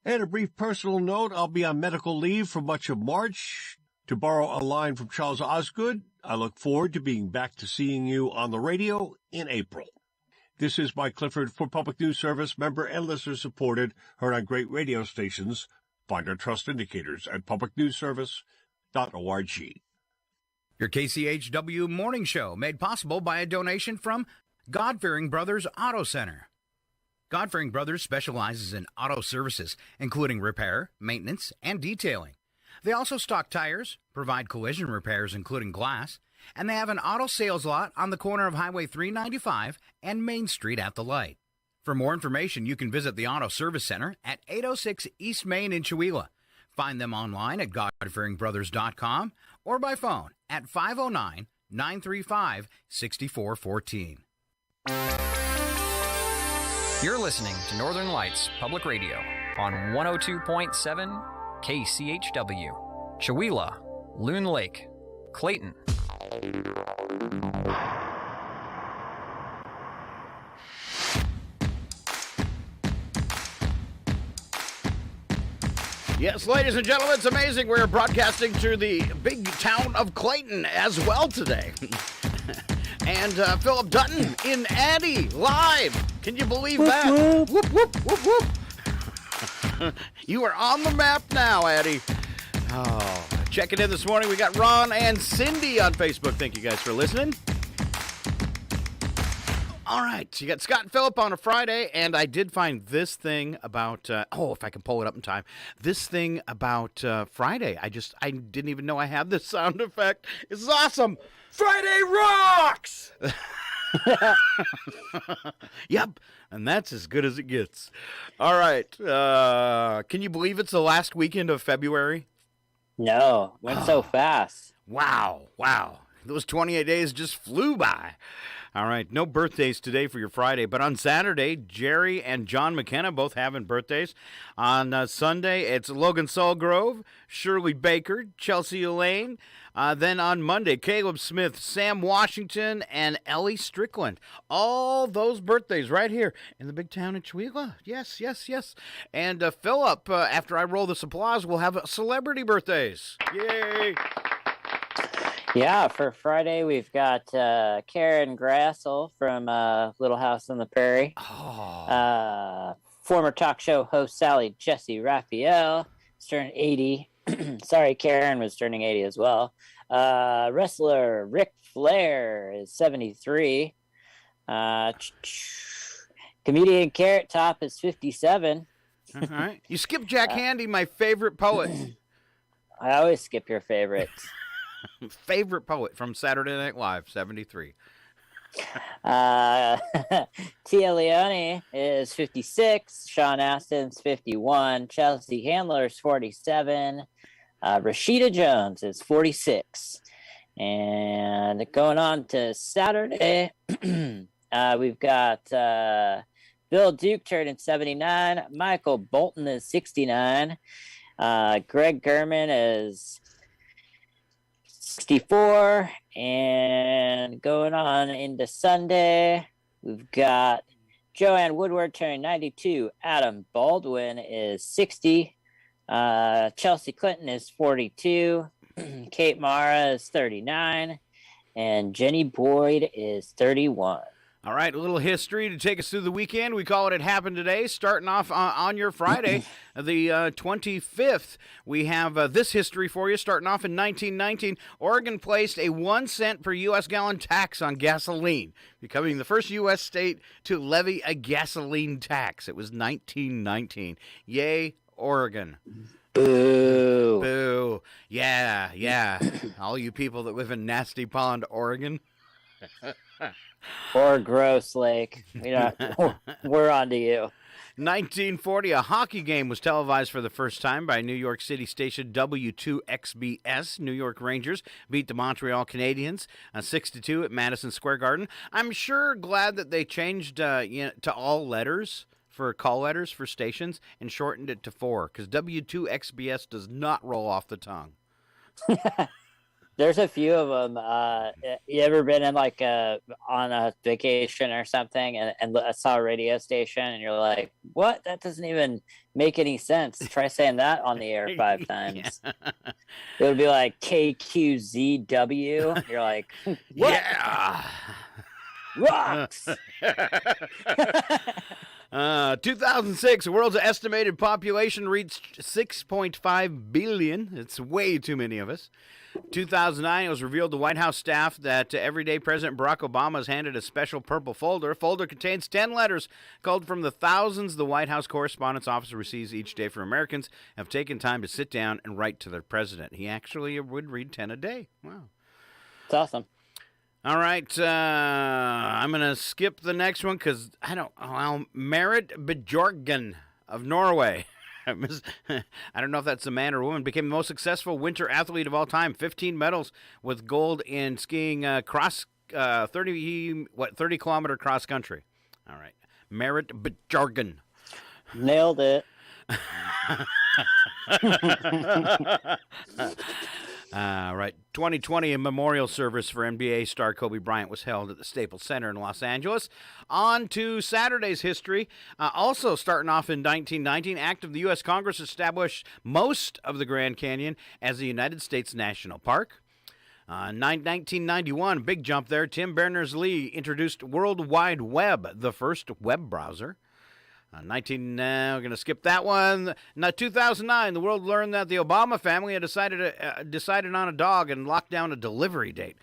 And a brief personal note, I'll be on medical leave for much of March. To borrow a line from Charles Osgood, I look forward to being back to seeing you on the radio in April. This is Mike Clifford for Public News Service, member and listener supported, heard on great radio stations. Find our trust indicators at publicnewsservice.org. Your KCHW morning show made possible by a donation from God-Fearing Brothers Auto Center. God-Fearing Brothers specializes in auto services, including repair, maintenance, and detailing. They also stock tires, provide collision repairs, including glass, and they have an auto sales lot on the corner of Highway 395 and Main Street at the light. For more information, you can visit the Auto Service Center at 806 East Main in Chewelah. Find them online at godfearingbrothers.com or by phone at 509-935-6414. You're listening to Northern Lights Public Radio on 102.7 KCHW, Chewelah, Loon Lake, Clayton. Yes, ladies and gentlemen, it's amazing. We're broadcasting to the big town of Clayton as well today. And Phillip Dutton in Addy live. Can you believe that? Whoop, whoop, whoop, whoop. You are on the map now, Addy. Oh, checking in this morning. We got Ron and Cindy on Facebook. Thank you guys for listening. All right, you got Scott and Phillip on a Friday, and I did find this thing about, if I can pull it up in time, this thing about Friday. I didn't even know I had this sound effect. This is awesome. Friday rocks! Yep, and that's as good as it gets. All right, can you believe it's the last weekend of February? No, went so fast. Wow. Those 28 days just flew by. All right, no birthdays today for your Friday, but on Saturday, Jerry and John McKenna both having birthdays. On Sunday, it's Logan Sulgrove, Shirley Baker, Chelsea Elaine. Then on Monday, Caleb Smith, Sam Washington, and Ellie Strickland. All those birthdays right here in the big town of Chewelah. Yes. And Phillip, after I roll this applause, will have celebrity birthdays. Yay! Yeah, for Friday, we've got Karen Grassel from Little House on the Prairie. Former talk show host Sally Jesse Raphael is turning 80. Sorry, Karen was turning 80 as well. Wrestler Ric Flair is 73. Comedian Carrot Top is 57. All right. You skipped Jack Handy, my favorite poet. I always skip your favorites. Favorite poet from Saturday Night Live, 73. Tia Leone is 56. Sean Astin's 51. Chelsea Handler's 47. Rashida Jones is 46. And going on to Saturday, we've got Bill Duke turning 79. Michael Bolton is 69. Greg Gurman is 64, and going on into Sunday, We've got Joanne Woodward turning 92. Adam Baldwin is 60. Chelsea Clinton is 42. Kate Mara is 39. And Jenny Boyd is 31. All right, a little history to take us through the weekend. We call It Happened Today, starting off on your Friday, the 25th. We have this history for you, starting off in 1919. Oregon placed a 1 cent per U.S. gallon tax on gasoline, becoming the first U.S. state to levy a gasoline tax. It was 1919. Yay, Oregon. Boo. Boo. Yeah. All you people that live in Nasty Pond, Oregon. Or Gross Lake. We're on to you. 1940, a hockey game was televised for the first time by New York City station W2XBS. New York Rangers beat the Montreal Canadiens 6-2 at Madison Square Garden. I'm sure glad that they changed to all letters for call letters for stations and shortened it to 4, because W2XBS does not roll off the tongue. There's a few of them. You ever been in on a vacation or something and saw a radio station and you're like, what? That doesn't even make any sense. Try saying that on the air 5 times. Yeah. It would be like KQZW. You're like, what? Yeah. Rocks. 2006, the world's estimated population reached 6.5 billion. It's way too many of us. 2009, it was revealed to White House staff that everyday President Barack Obama has handed a special purple folder. Folder contains 10 letters culled from the thousands the White House Correspondence Office receives each day from Americans have taken time to sit down and write to their president. He actually would read 10 a day. Wow. It's awesome. All right, I'm going to skip the next one because Marit Bjorgen of Norway. I don't know if that's a man or a woman, became the most successful winter athlete of all time. 15 medals with gold in skiing 30-kilometer cross country. All right. Marit Bjorgen. Nailed it. Right. 2020, a memorial service for NBA star Kobe Bryant was held at the Staples Center in Los Angeles. On to Saturday's history. Also starting off in 1919, act of the U.S. Congress established most of the Grand Canyon as the United States National Park. 1991, big jump there. Tim Berners-Lee introduced World Wide Web, the first web browser. We're going to skip that one. Now, 2009, the world learned that the Obama family had decided on a dog and locked down a delivery date.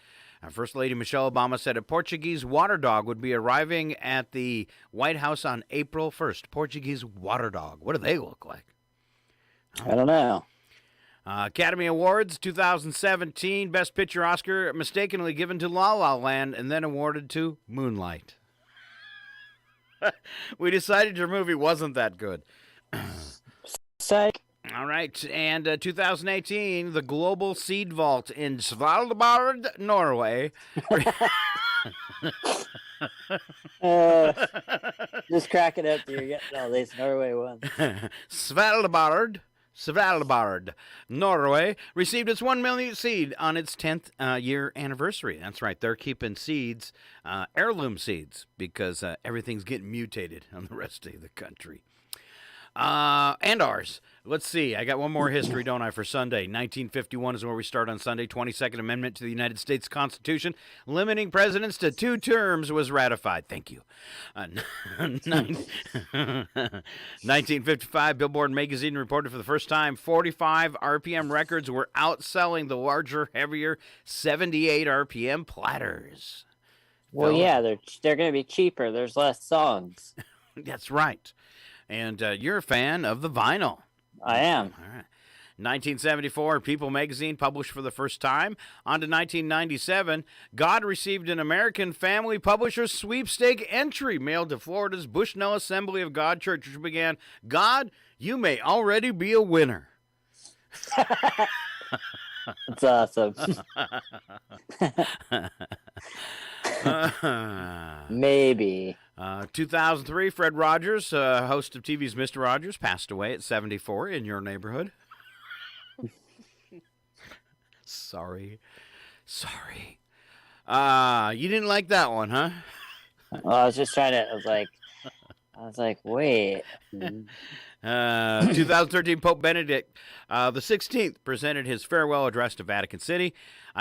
First Lady Michelle Obama said a Portuguese water dog would be arriving at the White House on April 1st. Portuguese water dog. What do they look like? I don't know. Academy Awards 2017, Best Picture Oscar mistakenly given to La La Land and then awarded to Moonlight. We decided your movie wasn't that good. Psych. All right, and 2018, the Global Seed Vault in Svalbard, Norway. Just crack it up. You're getting all these Norway ones. Svalbard, Norway, received its 1 millionth seed on its 10th year anniversary. That's right. They're keeping seeds, heirloom seeds, because everything's getting mutated on the rest of the country. And ours. Let's see. I got one more history, don't I, for Sunday. 1951 is where we start on Sunday. 22nd Amendment to the United States Constitution, limiting presidents to 2 terms, was ratified. Thank you. 1955, Billboard magazine reported for the first time 45 RPM records were outselling the larger, heavier 78 RPM platters. Well, yeah, they're going to be cheaper. There's less songs. That's right. And you're a fan of the vinyl. I am. All right. 1974, People magazine published for the first time. On to 1997, God received an American Family Publishers sweepstake entry mailed to Florida's Bushnell Assembly of God Church, which began, God, you may already be a winner. That's awesome. Maybe. 2003, Fred Rogers, host of TV's Mr. Rogers, passed away at 74 in your neighborhood. Sorry. You didn't like that one, huh? Well, I was just trying to. I was like, wait. 2013 Pope Benedict the 16th presented his farewell address to Vatican City.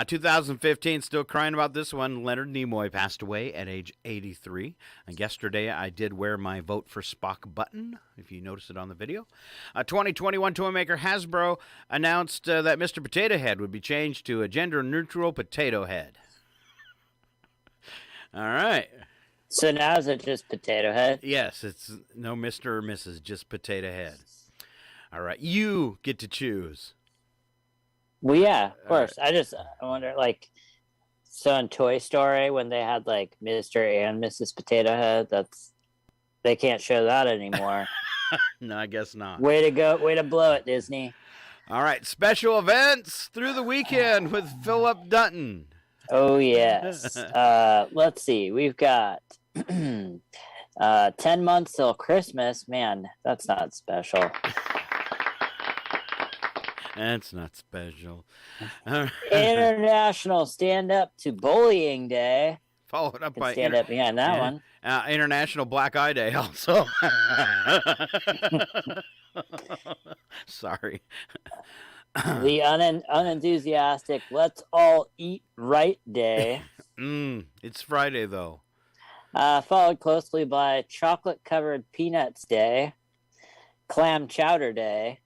2015, still crying about this one, Leonard Nimoy passed away at age 83. And yesterday, I did wear my Vote for Spock button, if you noticed it on the video. 2021 toy maker Hasbro announced that Mr. Potato Head would be changed to a gender-neutral Potato Head. All right. So now is it just Potato Head? Yes, it's no Mr. or Mrs., just Potato Head. All right, you get to choose. Well, yeah, of course. Right. I wonder, so in Toy Story, when they had, Mr. and Mrs. Potato Head, they can't show that anymore. No, I guess not. Way to go. Way to blow it, Disney. All right, special events through the weekend with Phillip Dutton. Oh, yes. Let's see. We've got 10 months till Christmas. Man, that's not special. That's not special. International Stand Up to Bullying Day. Followed up by stand up behind that one. International Black Eye Day also. Sorry. The unenthusiastic Let's All Eat Right Day. It's Friday, though. Followed closely by Chocolate Covered Peanuts Day, Clam Chowder Day,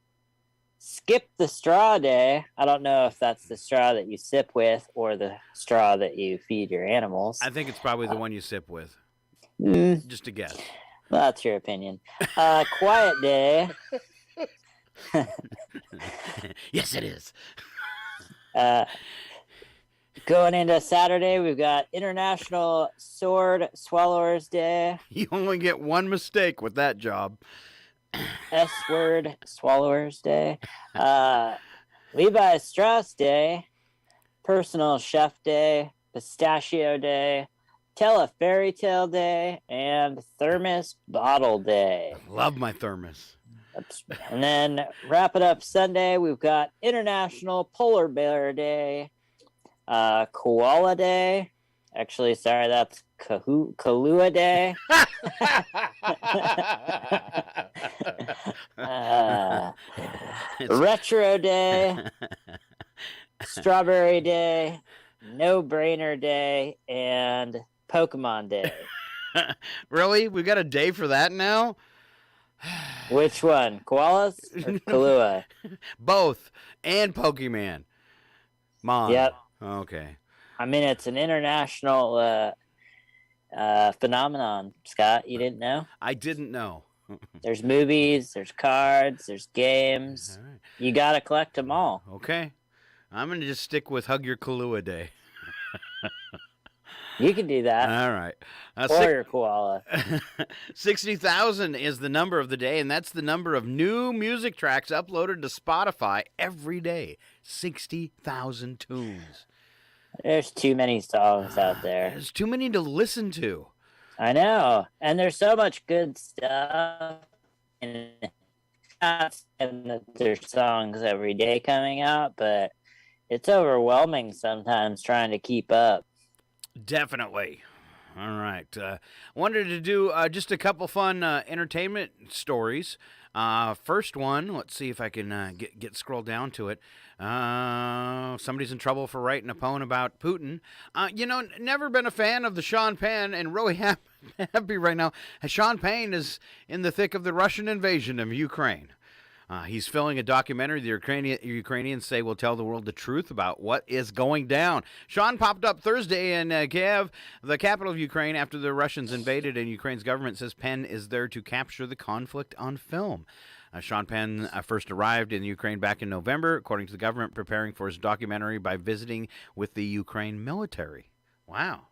Skip the Straw Day. I don't know if that's the straw that you sip with or the straw that you feed your animals. I think it's probably the one you sip with. Just a guess. Well, that's your opinion. Quiet Day. Yes, it is. Going into Saturday, we've got International Sword Swallowers Day. You only get one mistake with that job. S-word Swallowers Day. Levi Strauss Day. Personal Chef Day. Pistachio Day. Tell a Fairy Tale Day. And Thermos Bottle Day. Love my thermos. And then wrap it up Sunday, we've got International Polar Bear Day, Koala Day. Actually, sorry, that's Kahlua Day. Retro Day, Strawberry Day, No Brainer Day, and Pokemon Day. Really? We got a day for that now? Which one? Koalas or Kahlua? Both. And Pokemon. Yep. Okay. I mean, it's an international phenomenon, Scott. You didn't know? I didn't know. There's movies, there's cards, there's games. Right. You got to collect them all. Okay. I'm going to just stick with Hug Your Kahlua Day. You can do that. All right. Or your koala. 60,000 is the number of the day, and that's the number of new music tracks uploaded to Spotify every day. 60,000 tunes. There's too many songs out there. There's too many to listen to. I know. And there's so much good stuff. And there's songs every day coming out, but it's overwhelming sometimes trying to keep up. Definitely. All right. Wanted to do just a couple fun entertainment stories. First one, let's see if I can get scroll down to it. Somebody's in trouble for writing a poem about Putin. Never been a fan of the Sean Penn, and really happy right now. Sean Penn is in the thick of the Russian invasion of Ukraine. He's filming a documentary the Ukrainians say will tell the world the truth about what is going down. Sean popped up Thursday in Kiev, the capital of Ukraine, after the Russians invaded, and Ukraine's government says Penn is there to capture the conflict on film. Sean Penn first arrived in Ukraine back in November, according to the government, preparing for his documentary by visiting with the Ukraine military. Wow.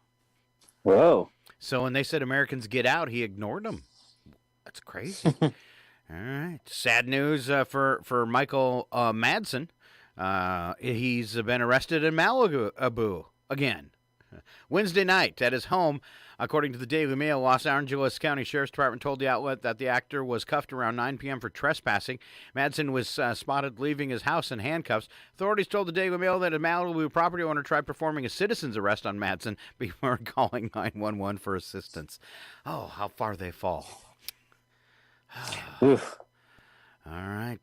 Whoa. So when they said Americans get out, he ignored them. That's crazy. All right. Sad news for Michael Madsen. He's been arrested in Malibu again. Wednesday night at his home, According to the Daily Mail, Los Angeles County Sheriff's Department told the outlet that the actor was cuffed around 9 p.m. for trespassing. Madsen was spotted leaving his house in handcuffs. Authorities told the Daily Mail that a Malibu property owner tried performing a citizen's arrest on Madsen before calling 911 for assistance. Oh, how far they fall. Oof. All right.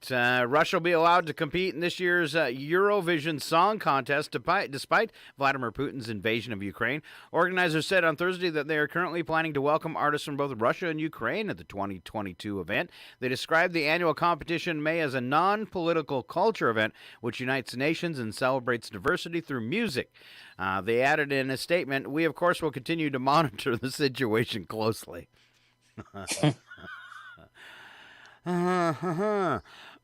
Russia will be allowed to compete in this year's Eurovision Song Contest despite Vladimir Putin's invasion of Ukraine. Organizers said on Thursday that they are currently planning to welcome artists from both Russia and Ukraine at the 2022 event. They described the annual competition in May as a non-political culture event which unites nations and celebrates diversity through music. They added in a statement, "We, of course, will continue to monitor the situation closely." All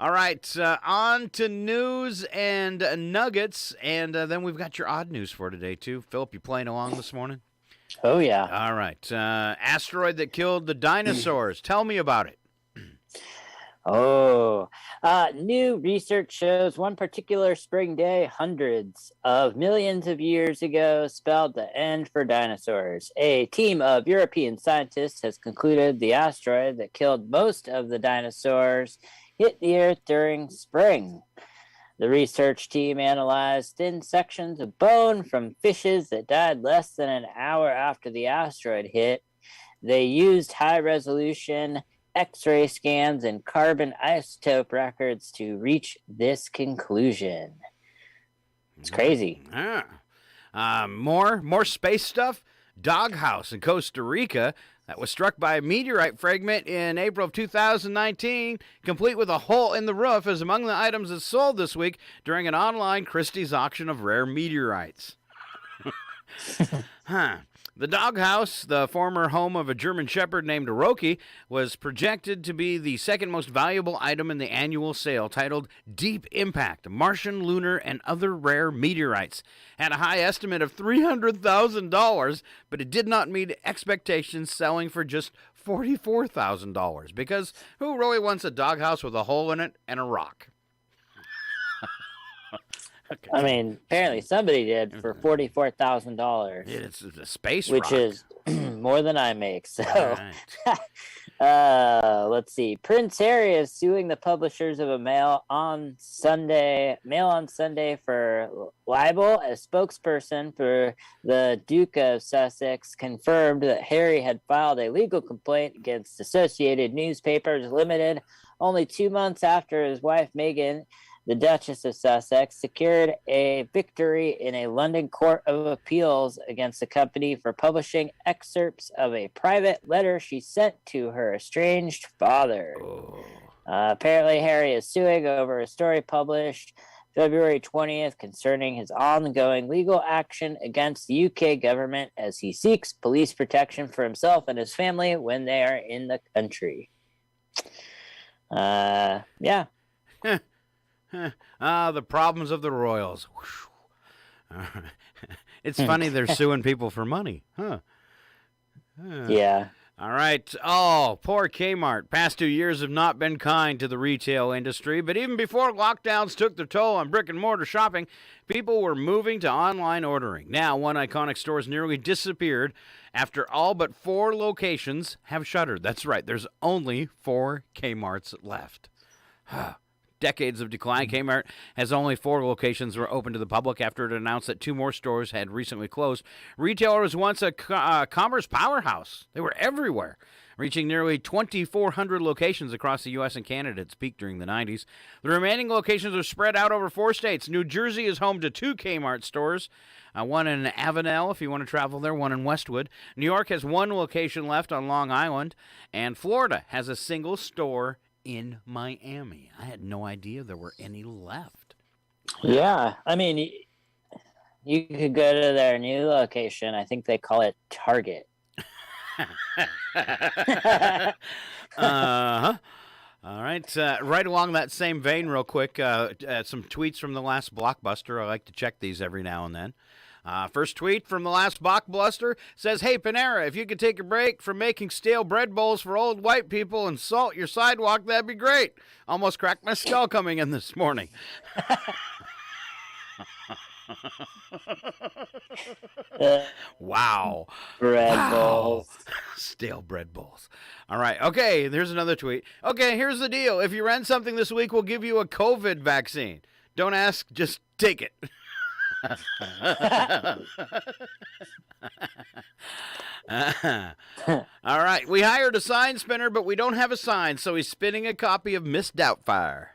right, on to news and nuggets, and then we've got your odd news for today, too. Phillip, you playing along this morning? Oh, yeah. All right. Asteroid that killed the dinosaurs. Tell me about it. New research shows one particular spring day hundreds of millions of years ago spelled the end for dinosaurs. A team of European scientists has concluded the asteroid that killed most of the dinosaurs hit the Earth during spring. The research team analyzed thin sections of bone from fishes that died less than an hour after the asteroid hit. They used high-resolution X-ray scans and carbon isotope records to reach this conclusion. It's crazy. More space stuff. Doghouse in Costa Rica that was struck by a meteorite fragment in April of 2019, complete with a hole in the roof, is among the items that sold this week during an online Christie's auction of rare meteorites. The doghouse, the former home of a German shepherd named Roki, was projected to be the second most valuable item in the annual sale, titled Deep Impact, Martian, Lunar, and Other Rare Meteorites. Had a high estimate of $300,000, but it did not meet expectations, selling for just $44,000, because who really wants a doghouse with a hole in it and a rock? Okay. I mean, apparently somebody did for $44,000. It's a space which rock. Is more than I make. So, right. Let's see. Prince Harry is suing the publishers of a Mail on Sunday for libel. A spokesperson for the Duke of Sussex confirmed that Harry had filed a legal complaint against Associated Newspapers Limited only 2 months after his wife Meghan, the Duchess of Sussex, secured a victory in a London Court of Appeals against the company for publishing excerpts of a private letter she sent to her estranged father. Apparently, Harry is suing over a story published February 20th concerning his ongoing legal action against the UK government as he seeks police protection for himself and his family when they are in the country. Yeah. The problems of the royals. It's funny they're suing people for money, huh? Yeah. All right. Oh, poor Kmart. Past 2 years have not been kind to the retail industry, but even before lockdowns took their toll on brick-and-mortar shopping, people were moving to online ordering. Now, one iconic store has nearly disappeared after all but 4 locations have shuttered. That's right. There's only 4 Kmarts left. Decades of decline. Kmart has only 4 locations were open to the public after it announced that 2 more stores had recently closed. Retailer was once a commerce powerhouse. They were everywhere, reaching nearly 2,400 locations across the U.S. and Canada. Its peak during the 90s. The remaining locations are spread out over 4 states. New Jersey is home to 2 Kmart stores, one in Avenel, if you want to travel there, one in Westwood. New York has 1 location left on Long Island, and Florida has a single store in Miami. I had no idea there were any left. Yeah, I mean, you could go to their new location. I think they call it Target. Uh-huh. All right. Right along that same vein, real quick, some tweets from the last Blockbuster. I like to check these every now and then. First tweet from the last Blockbuster says, "Hey, Panera, if you could take a break from making stale bread bowls for old white people and salt your sidewalk, that'd be great. Almost cracked my skull coming in this morning." Wow. Bread bowls. Stale bread bowls. All right. Okay, there's another tweet. Okay, here's the deal. If you rent something this week, we'll give you a COVID vaccine. Don't ask, just take it. All right. We hired a sign spinner, but we don't have a sign, so he's spinning a copy of Miss Doubtfire.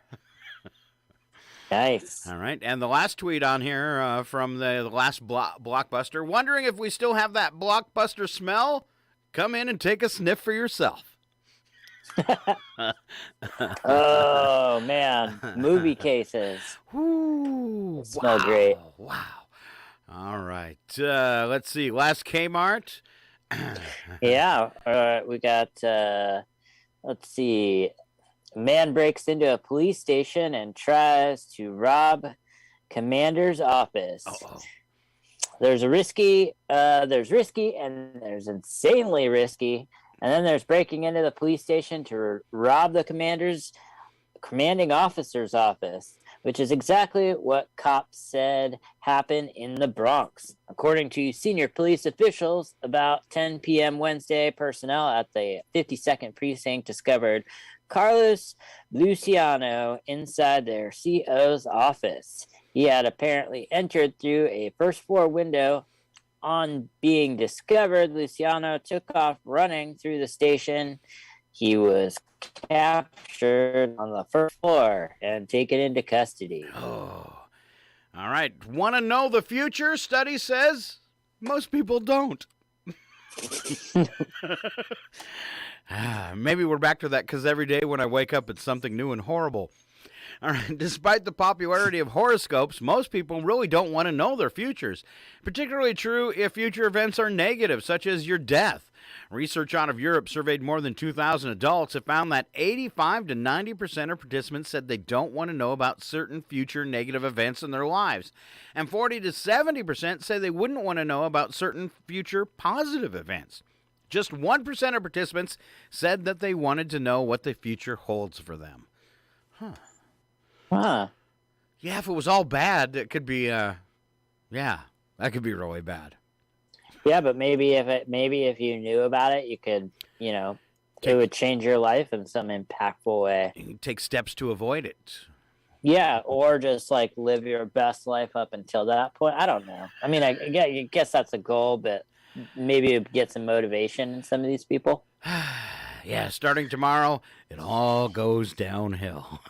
Nice. All right. And the last tweet on here from the last Blockbuster. Wondering if we still have that Blockbuster smell? Come in and take a sniff for yourself. Oh, man. Movie cases. Ooh, smell great. Wow. All right. Let's see. Last Kmart. Yeah. We got, let's see. A man breaks into a police station and tries to rob commander's office. Uh-oh. There's risky, and there's insanely risky. And then there's breaking into the police station to rob the commanding officer's office, which is exactly what cops said happened in the Bronx. According to senior police officials, about 10 p.m. Wednesday, personnel at the 52nd Precinct discovered Carlos Luciano inside their CO's office. He had apparently entered through a first-floor window. On being discovered, Luciano took off running through the station. He was captured on the first floor and taken into custody. Oh. All right. Want to know the future? Study says most people don't. Maybe we're back to that because every day when I wake up, it's something new and horrible. All right. Despite the popularity of horoscopes, most people really don't want to know their futures. Particularly true if future events are negative, such as your death. Research out of Europe surveyed more than 2,000 adults have found that 85 to 90% of participants said they don't want to know about certain future negative events in their lives. And 40 to 70% say they wouldn't want to know about certain future positive events. Just 1% of participants said that they wanted to know what the future holds for them. Huh. Yeah, if it was all bad, it could be, that could be really bad. Yeah, but maybe if you knew about it, you could, it would change your life in some impactful way. You can take steps to avoid it. Yeah, or just like live your best life up until that point. I don't know. I mean, I guess that's a goal, but maybe get some motivation in some of these people. Yeah, starting tomorrow, it all goes downhill.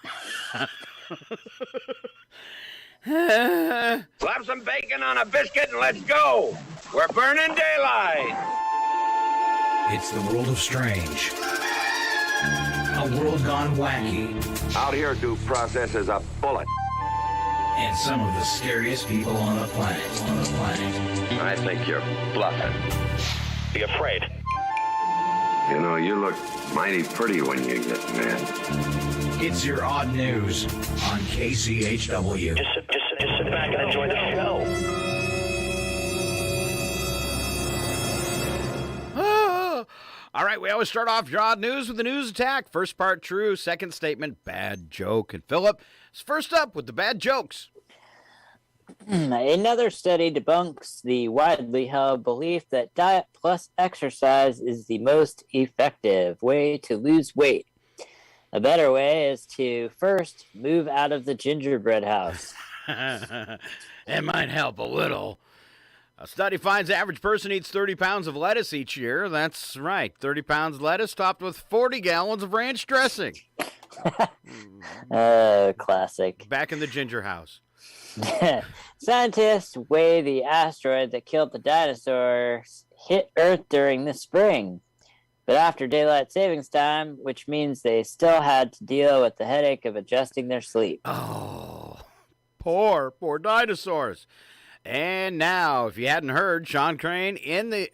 Slap some bacon on a biscuit and let's go. We're burning daylight. It's the world of strange. A world gone wacky. Out here, due process is a bullet. And some of the scariest people on the planet. I think you're bluffing. Be afraid. You know, you look mighty pretty when you get mad. It's your odd news on KCHW. Just sit back and enjoy the show. All right, we always start off your odd news with the news attack. First part true, second statement bad joke. And Phillip is first up with the bad jokes. Another study debunks the widely held belief that diet plus exercise is the most effective way to lose weight. A better way is to first move out of the gingerbread house. It might help a little. A study finds the average person eats 30 pounds of lettuce each year. That's right, 30 pounds of lettuce topped with 40 gallons of ranch dressing. Classic. Back in the ginger house. Scientists weigh the asteroid that killed the dinosaurs hit Earth during the spring. But after daylight savings time, which means they still had to deal with the headache of adjusting their sleep. Oh, poor dinosaurs. And now, if you hadn't heard, Sean Penn in the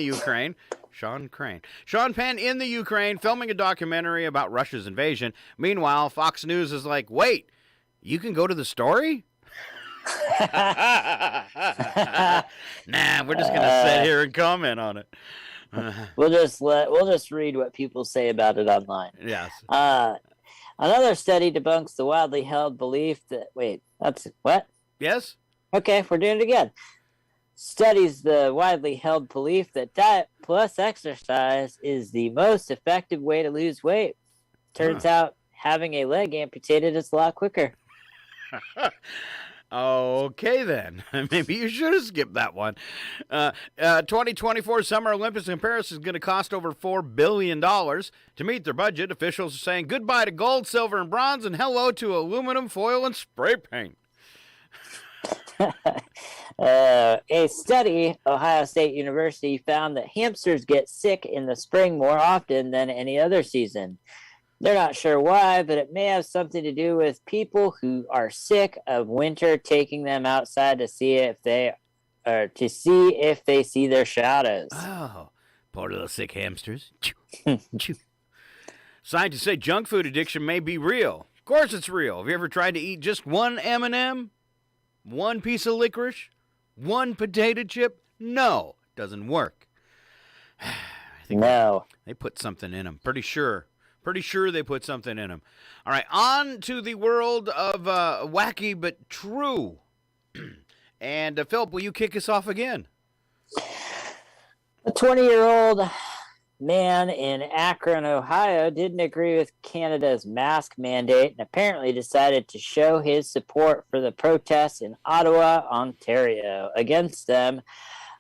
Ukraine. Sean Penn in the Ukraine filming a documentary about Russia's invasion. Meanwhile, Fox News is like, wait, you can go to the story? Nah, we're just gonna sit here and comment on it. We'll just read what people say about it online. Yes. Another study debunks the widely held belief that Yes? Okay, we're doing it again. Studies the widely held belief that diet plus exercise is the most effective way to lose weight. Turns out having a leg amputated is a lot quicker. Okay, then. Maybe you should have skipped that one. 2024 Summer Olympics in Paris is going to cost over $4 billion. To meet their budget, officials are saying goodbye to gold, silver, and bronze, and hello to aluminum foil and spray paint. A study, Ohio State University, found that hamsters get sick in the spring more often than any other season. They're not sure why, but it may have something to do with people who are sick of winter taking them outside to see if they see their shadows. Oh, poor little sick hamsters. Scientists say junk food addiction may be real. Of course it's real. Have you ever tried to eat just one M&M? One piece of licorice? One potato chip? No, doesn't work. I think they put something in them. Pretty sure they put something in them. All right, on to the world of wacky but true. And Phillip, will you kick us off again? A 20-year-old man in Akron, Ohio, didn't agree with Canada's mask mandate and apparently decided to show his support for the protests in Ottawa, Ontario, against them,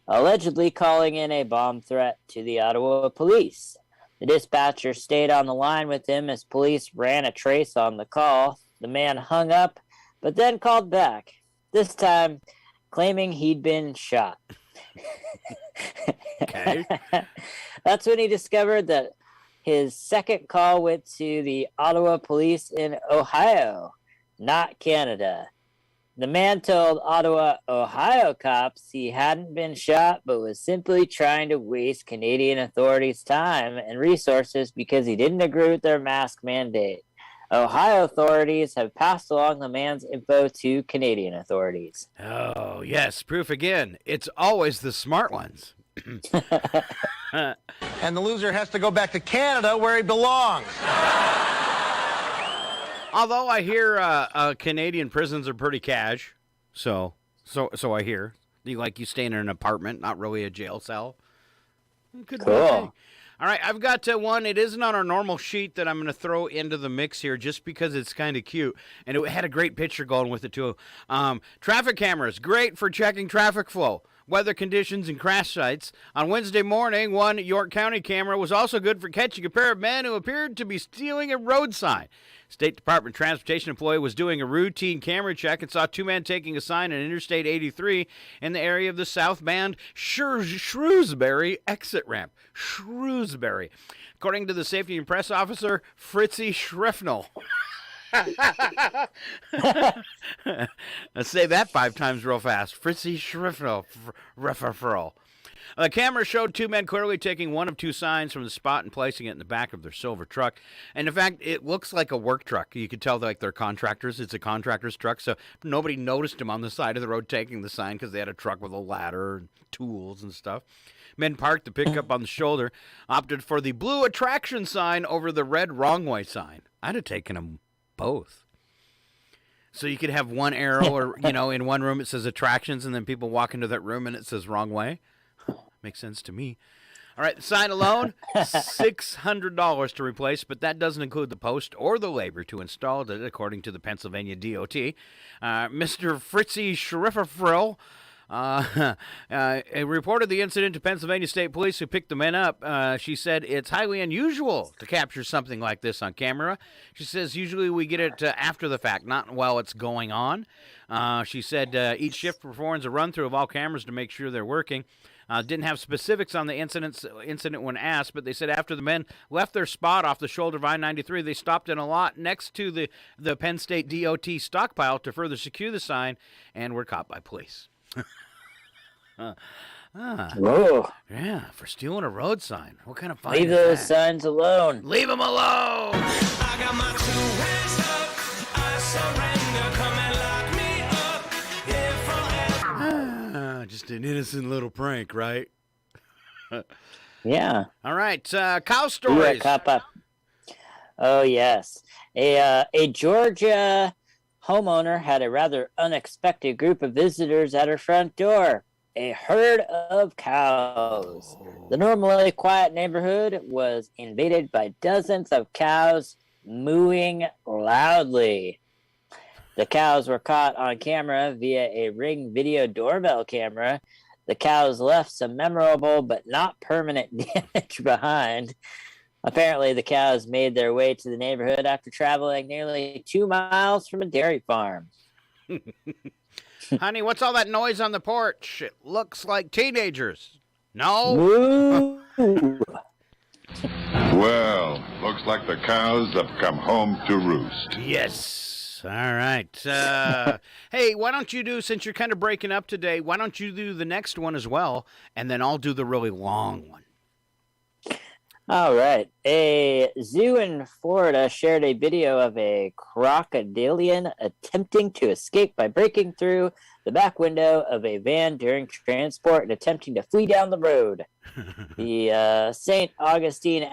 allegedly calling in a bomb threat to the Ottawa police. The dispatcher stayed on the line with him as police ran a trace on the call. The man hung up, but then called back, this time claiming he'd been shot. Okay. That's when he discovered that his second call went to the Ottawa police in Ohio, not Canada. The man told Ottawa, Ohio cops he hadn't been shot, but was simply trying to waste Canadian authorities' time and resources because he didn't agree with their mask mandate. Ohio authorities have passed along the man's info to Canadian authorities. Oh, yes, proof again. It's always the smart ones. And the loser has to go back to Canada where he belongs. Although I hear Canadian prisons are pretty cash, so I hear. You stay in an apartment, not really a jail cell. Cool. All right, I've got one. It isn't on our normal sheet that I'm going to throw into the mix here just because it's kind of cute. And it had a great picture going with it, too. Traffic cameras, great for checking traffic flow, weather conditions, and crash sites. On Wednesday morning, one York County camera was also good for catching a pair of men who appeared to be stealing a road sign. State Department transportation employee was doing a routine camera check and saw two men taking a sign on Interstate 83 in the area of the southbound Shrewsbury exit ramp. Shrewsbury. According to the safety and press officer, Fritzy Schreffnel. Let's say that 5 times real fast. Fritzy Schreffnel. Referral. The camera showed two men clearly taking one of two signs from the spot and placing it in the back of their silver truck. And in fact, it looks like a work truck. You could tell they're contractors. It's a contractor's truck, so nobody noticed them on the side of the road taking the sign because they had a truck with a ladder and tools and stuff. Men parked the pickup on the shoulder, opted for the blue attraction sign over the red wrong way sign. I'd have taken them both. So you could have one arrow or, in one room it says attractions and then people walk into that room and it says wrong way. Makes sense to me. All right, the sign alone, $600 to replace, but that doesn't include the post or the labor to install it, according to the Pennsylvania DOT. Mr. Fritzy Schreffnel reported the incident to Pennsylvania State Police, who picked the men up. She said it's highly unusual to capture something like this on camera. She says usually we get it after the fact, not while it's going on. She said each shift performs a run-through of all cameras to make sure they're working. Didn't have specifics on the incident when asked, but they said after the men left their spot off the shoulder of I-93, they stopped in a lot next to the Penn State DOT stockpile to further secure the sign and were caught by police. Whoa. Yeah, for stealing a road sign. What kind of fine Leave is those that? signs alone. Leave them alone! I got my 2 hands up. I surrender. Come and lock me up. Here forever. Just an innocent little prank, right? Yeah. All right, cow stories. Oh, yes. A Georgia homeowner had a rather unexpected group of visitors at her front door. A herd of cows. The normally quiet neighborhood was invaded by dozens of cows mooing loudly. The cows were caught on camera via a Ring video doorbell camera. The cows left some memorable but not permanent damage behind. Apparently, the cows made their way to the neighborhood after traveling nearly 2 miles from a dairy farm. Honey, what's all that noise on the porch? It looks like teenagers. No? Well, looks like the cows have come home to roost. Yes. All right. Hey, why don't you do, since you're kind of breaking up today, why don't you do the next one as well, and then I'll do the really long one. All right. A zoo in Florida shared a video of a crocodilian attempting to escape by breaking through the back window of a van during transport and attempting to flee down the road. The St. Augustine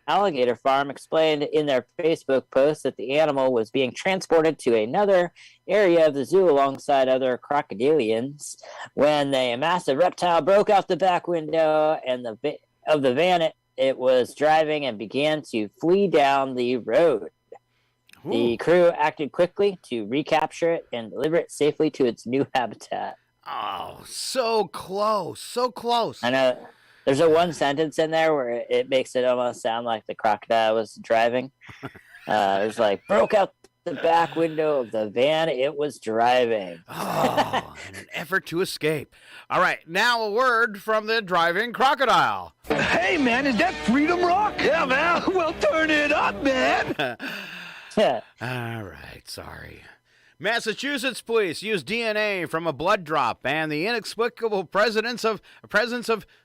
Alligator Farm explained in their Facebook post that the animal was being transported to another area of the zoo alongside other crocodilians when a massive reptile broke out the back window and of the van it was driving and began to flee down the road. Ooh. The crew acted quickly to recapture it and deliver it safely to its new habitat. Oh, so close, so close. I know. There's a one sentence in there where it makes it almost sound like the crocodile was driving. It was like, broke out the back window of the van it was driving. Oh, in an effort to escape. All right, now a word from the driving crocodile. Hey, man, is that Freedom Rock? Yeah, man. Well, turn it up, man. All right, sorry. Massachusetts police used DNA from a blood drop and the inexplicable presence of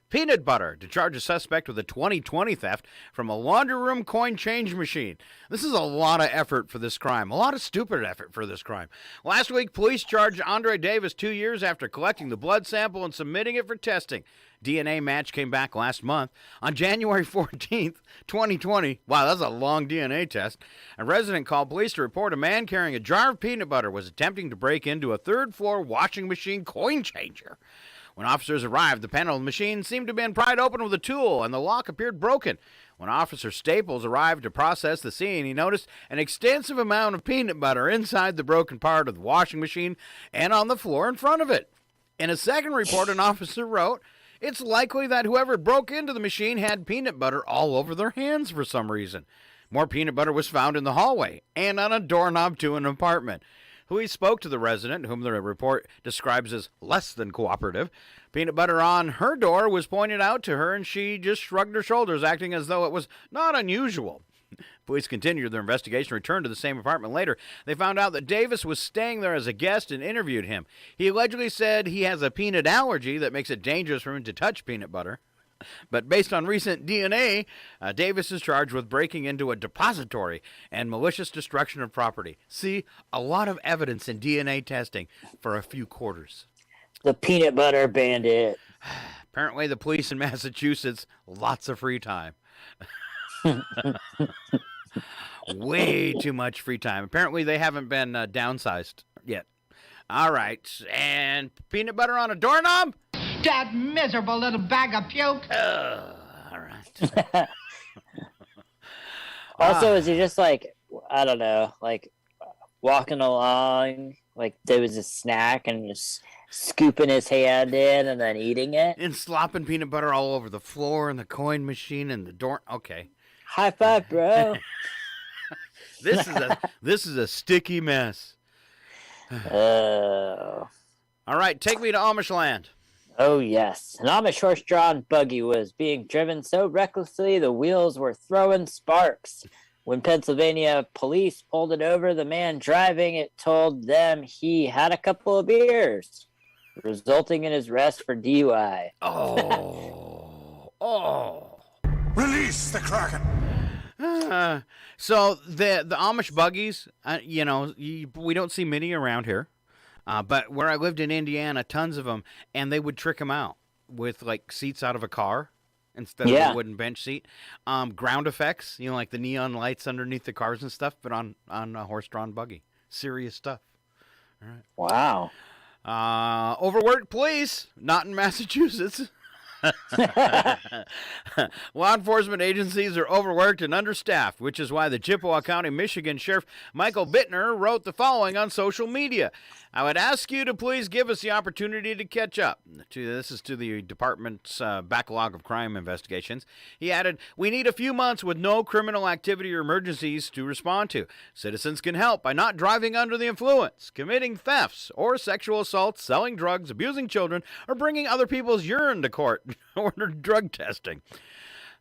peanut butter to charge a suspect with a 2020 theft from a laundry room coin change machine. This is a lot of effort for this crime, a lot of stupid effort for this crime. Last week, police charged Andre Davis 2 years after collecting the blood sample and submitting it for testing. DNA match came back last month. On January 14th, 2020, wow, that's a long DNA test, a resident called police to report a man carrying a jar of peanut butter was attempting to break into a third-floor washing machine coin changer. When officers arrived, the panel of the machine seemed to have been pried open with a tool, and the lock appeared broken. When Officer Staples arrived to process the scene, he noticed an extensive amount of peanut butter inside the broken part of the washing machine and on the floor in front of it. In a second report, an officer wrote, "It's likely that whoever broke into the machine had peanut butter all over their hands for some reason." More peanut butter was found in the hallway and on a doorknob to an apartment. He spoke to the resident, whom the report describes as less than cooperative. Peanut butter on her door was pointed out to her, and she just shrugged her shoulders, acting as though it was not unusual. Police continued their investigation, returned to the same apartment later. They found out that Davis was staying there as a guest and interviewed him. He allegedly said he has a peanut allergy that makes it dangerous for him to touch peanut butter. But based on recent DNA, Davis is charged with breaking into a depository and malicious destruction of property. See, a lot of evidence in DNA testing for a few quarters. The peanut butter bandit. Apparently, the police in Massachusetts, lots of free time. Way too much free time. Apparently, they haven't been downsized yet. All right, and peanut butter on a doorknob? That miserable little bag of puke. All right. Also, is he just like, I don't know, like walking along, like there was a snack and just scooping his hand in and then eating it? And slopping peanut butter all over the floor and the coin machine and the door. Okay. High five, bro. This is a sticky mess. Oh. All right, take me to Amish land. Oh, yes. An Amish horse-drawn buggy was being driven so recklessly the wheels were throwing sparks. When Pennsylvania police pulled it over, the man driving it told them he had a couple of beers, resulting in his arrest for DUI. Oh. Release the Kraken. So the Amish buggies, we don't see many around here. But where I lived in Indiana, tons of them, and they would trick them out with, like, seats out of a car instead of a wooden bench seat. Ground effects, like the neon lights underneath the cars and stuff, but on a horse-drawn buggy. Serious stuff. Wow. Overworked police, not in Massachusetts. Law enforcement agencies are overworked and understaffed, which is why the Chippewa County, Michigan Sheriff Michael Bittner wrote the following on social media. I would ask you to please give us the opportunity to catch up. This is to the department's backlog of crime investigations. He added, we need a few months with no criminal activity or emergencies to respond to. Citizens can help by not driving under the influence, committing thefts or sexual assaults, selling drugs, abusing children, or bringing other people's urine to court or drug testing.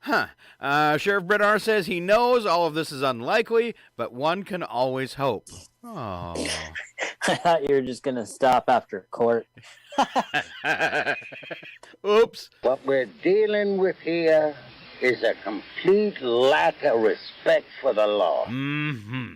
Sheriff Bredar says he knows all of this is unlikely, but one can always hope. Oh. I thought you were just going to stop after court. Oops. What we're dealing with here is a complete lack of respect for the law. Mm-hmm.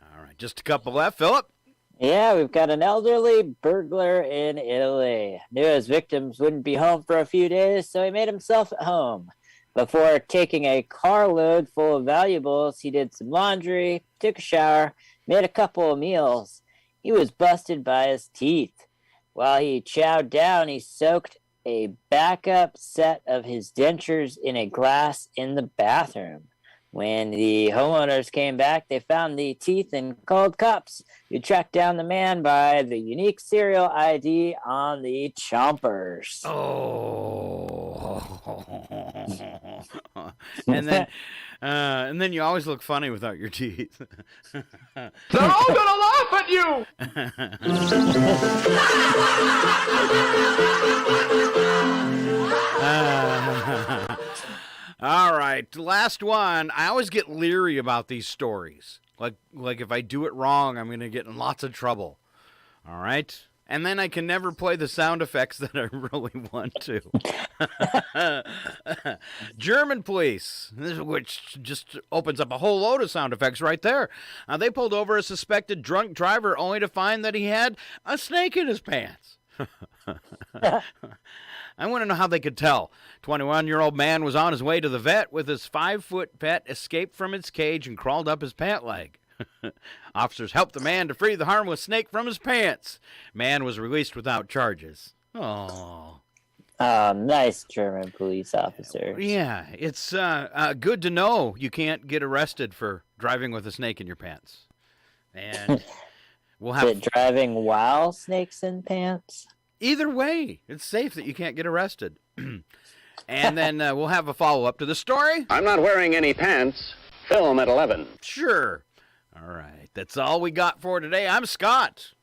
All right, just a couple left. Phillip? Yeah, we've got an elderly burglar in Italy. Knew his victims wouldn't be home for a few days, so he made himself at home. Before taking a carload full of valuables, he did some laundry, took a shower, made a couple of meals. He was busted by his teeth. While he chowed down, he soaked a backup set of his dentures in a glass in the bathroom. When the homeowners came back, they found the teeth in cold cups. You tracked down the man by the unique serial ID on the chompers. Oh. and then you always look funny without your teeth. They're all gonna laugh at you! All right, last one. I always get leery about these stories. Like if I do it wrong, I'm going to get in lots of trouble. All right? And then I can never play the sound effects that I really want to. German police, which just opens up a whole load of sound effects right there. They pulled over a suspected drunk driver only to find that he had a snake in his pants. I want to know how they could tell. 21-year-old man was on his way to the vet with his 5-foot pet, escaped from its cage and crawled up his pant leg. Officers helped the man to free the harmless snake from his pants. Man was released without charges. Oh. Nice German police officers. Yeah, it's good to know you can't get arrested for driving with a snake in your pants. And we'll have... Is it driving while snakes in pants? Either way, it's safe that you can't get arrested. And then we'll have a follow-up to the story. I'm not wearing any pants. Film at 11. Sure. All right. That's all we got for today. I'm Scott.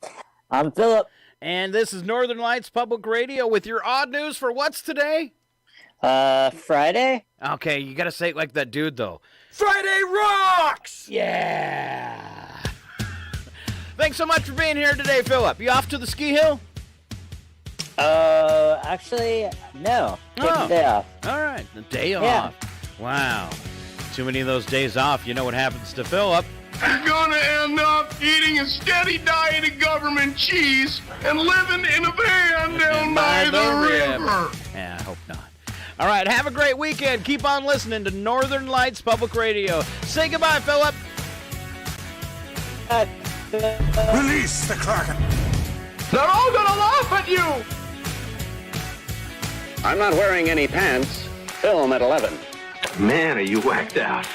I'm Phillip. And this is Northern Lights Public Radio with your odd news for what's today? Friday. Okay, you got to say it like that dude, though. Friday rocks! Yeah. Thanks so much for being here today, Phillip. You off to the ski hill? Actually, no. Take a day off. All right, a day off. Wow. Too many of those days off, you know what happens to Phillip. You're gonna end up eating a steady diet of government cheese and living in a van down by the river. Yeah, I hope not. All right, have a great weekend. Keep on listening to Northern Lights Public Radio. Say goodbye, Phillip. Release the Kraken. They're all gonna laugh at you. I'm not wearing any pants. Film at 11. Man, are you whacked out.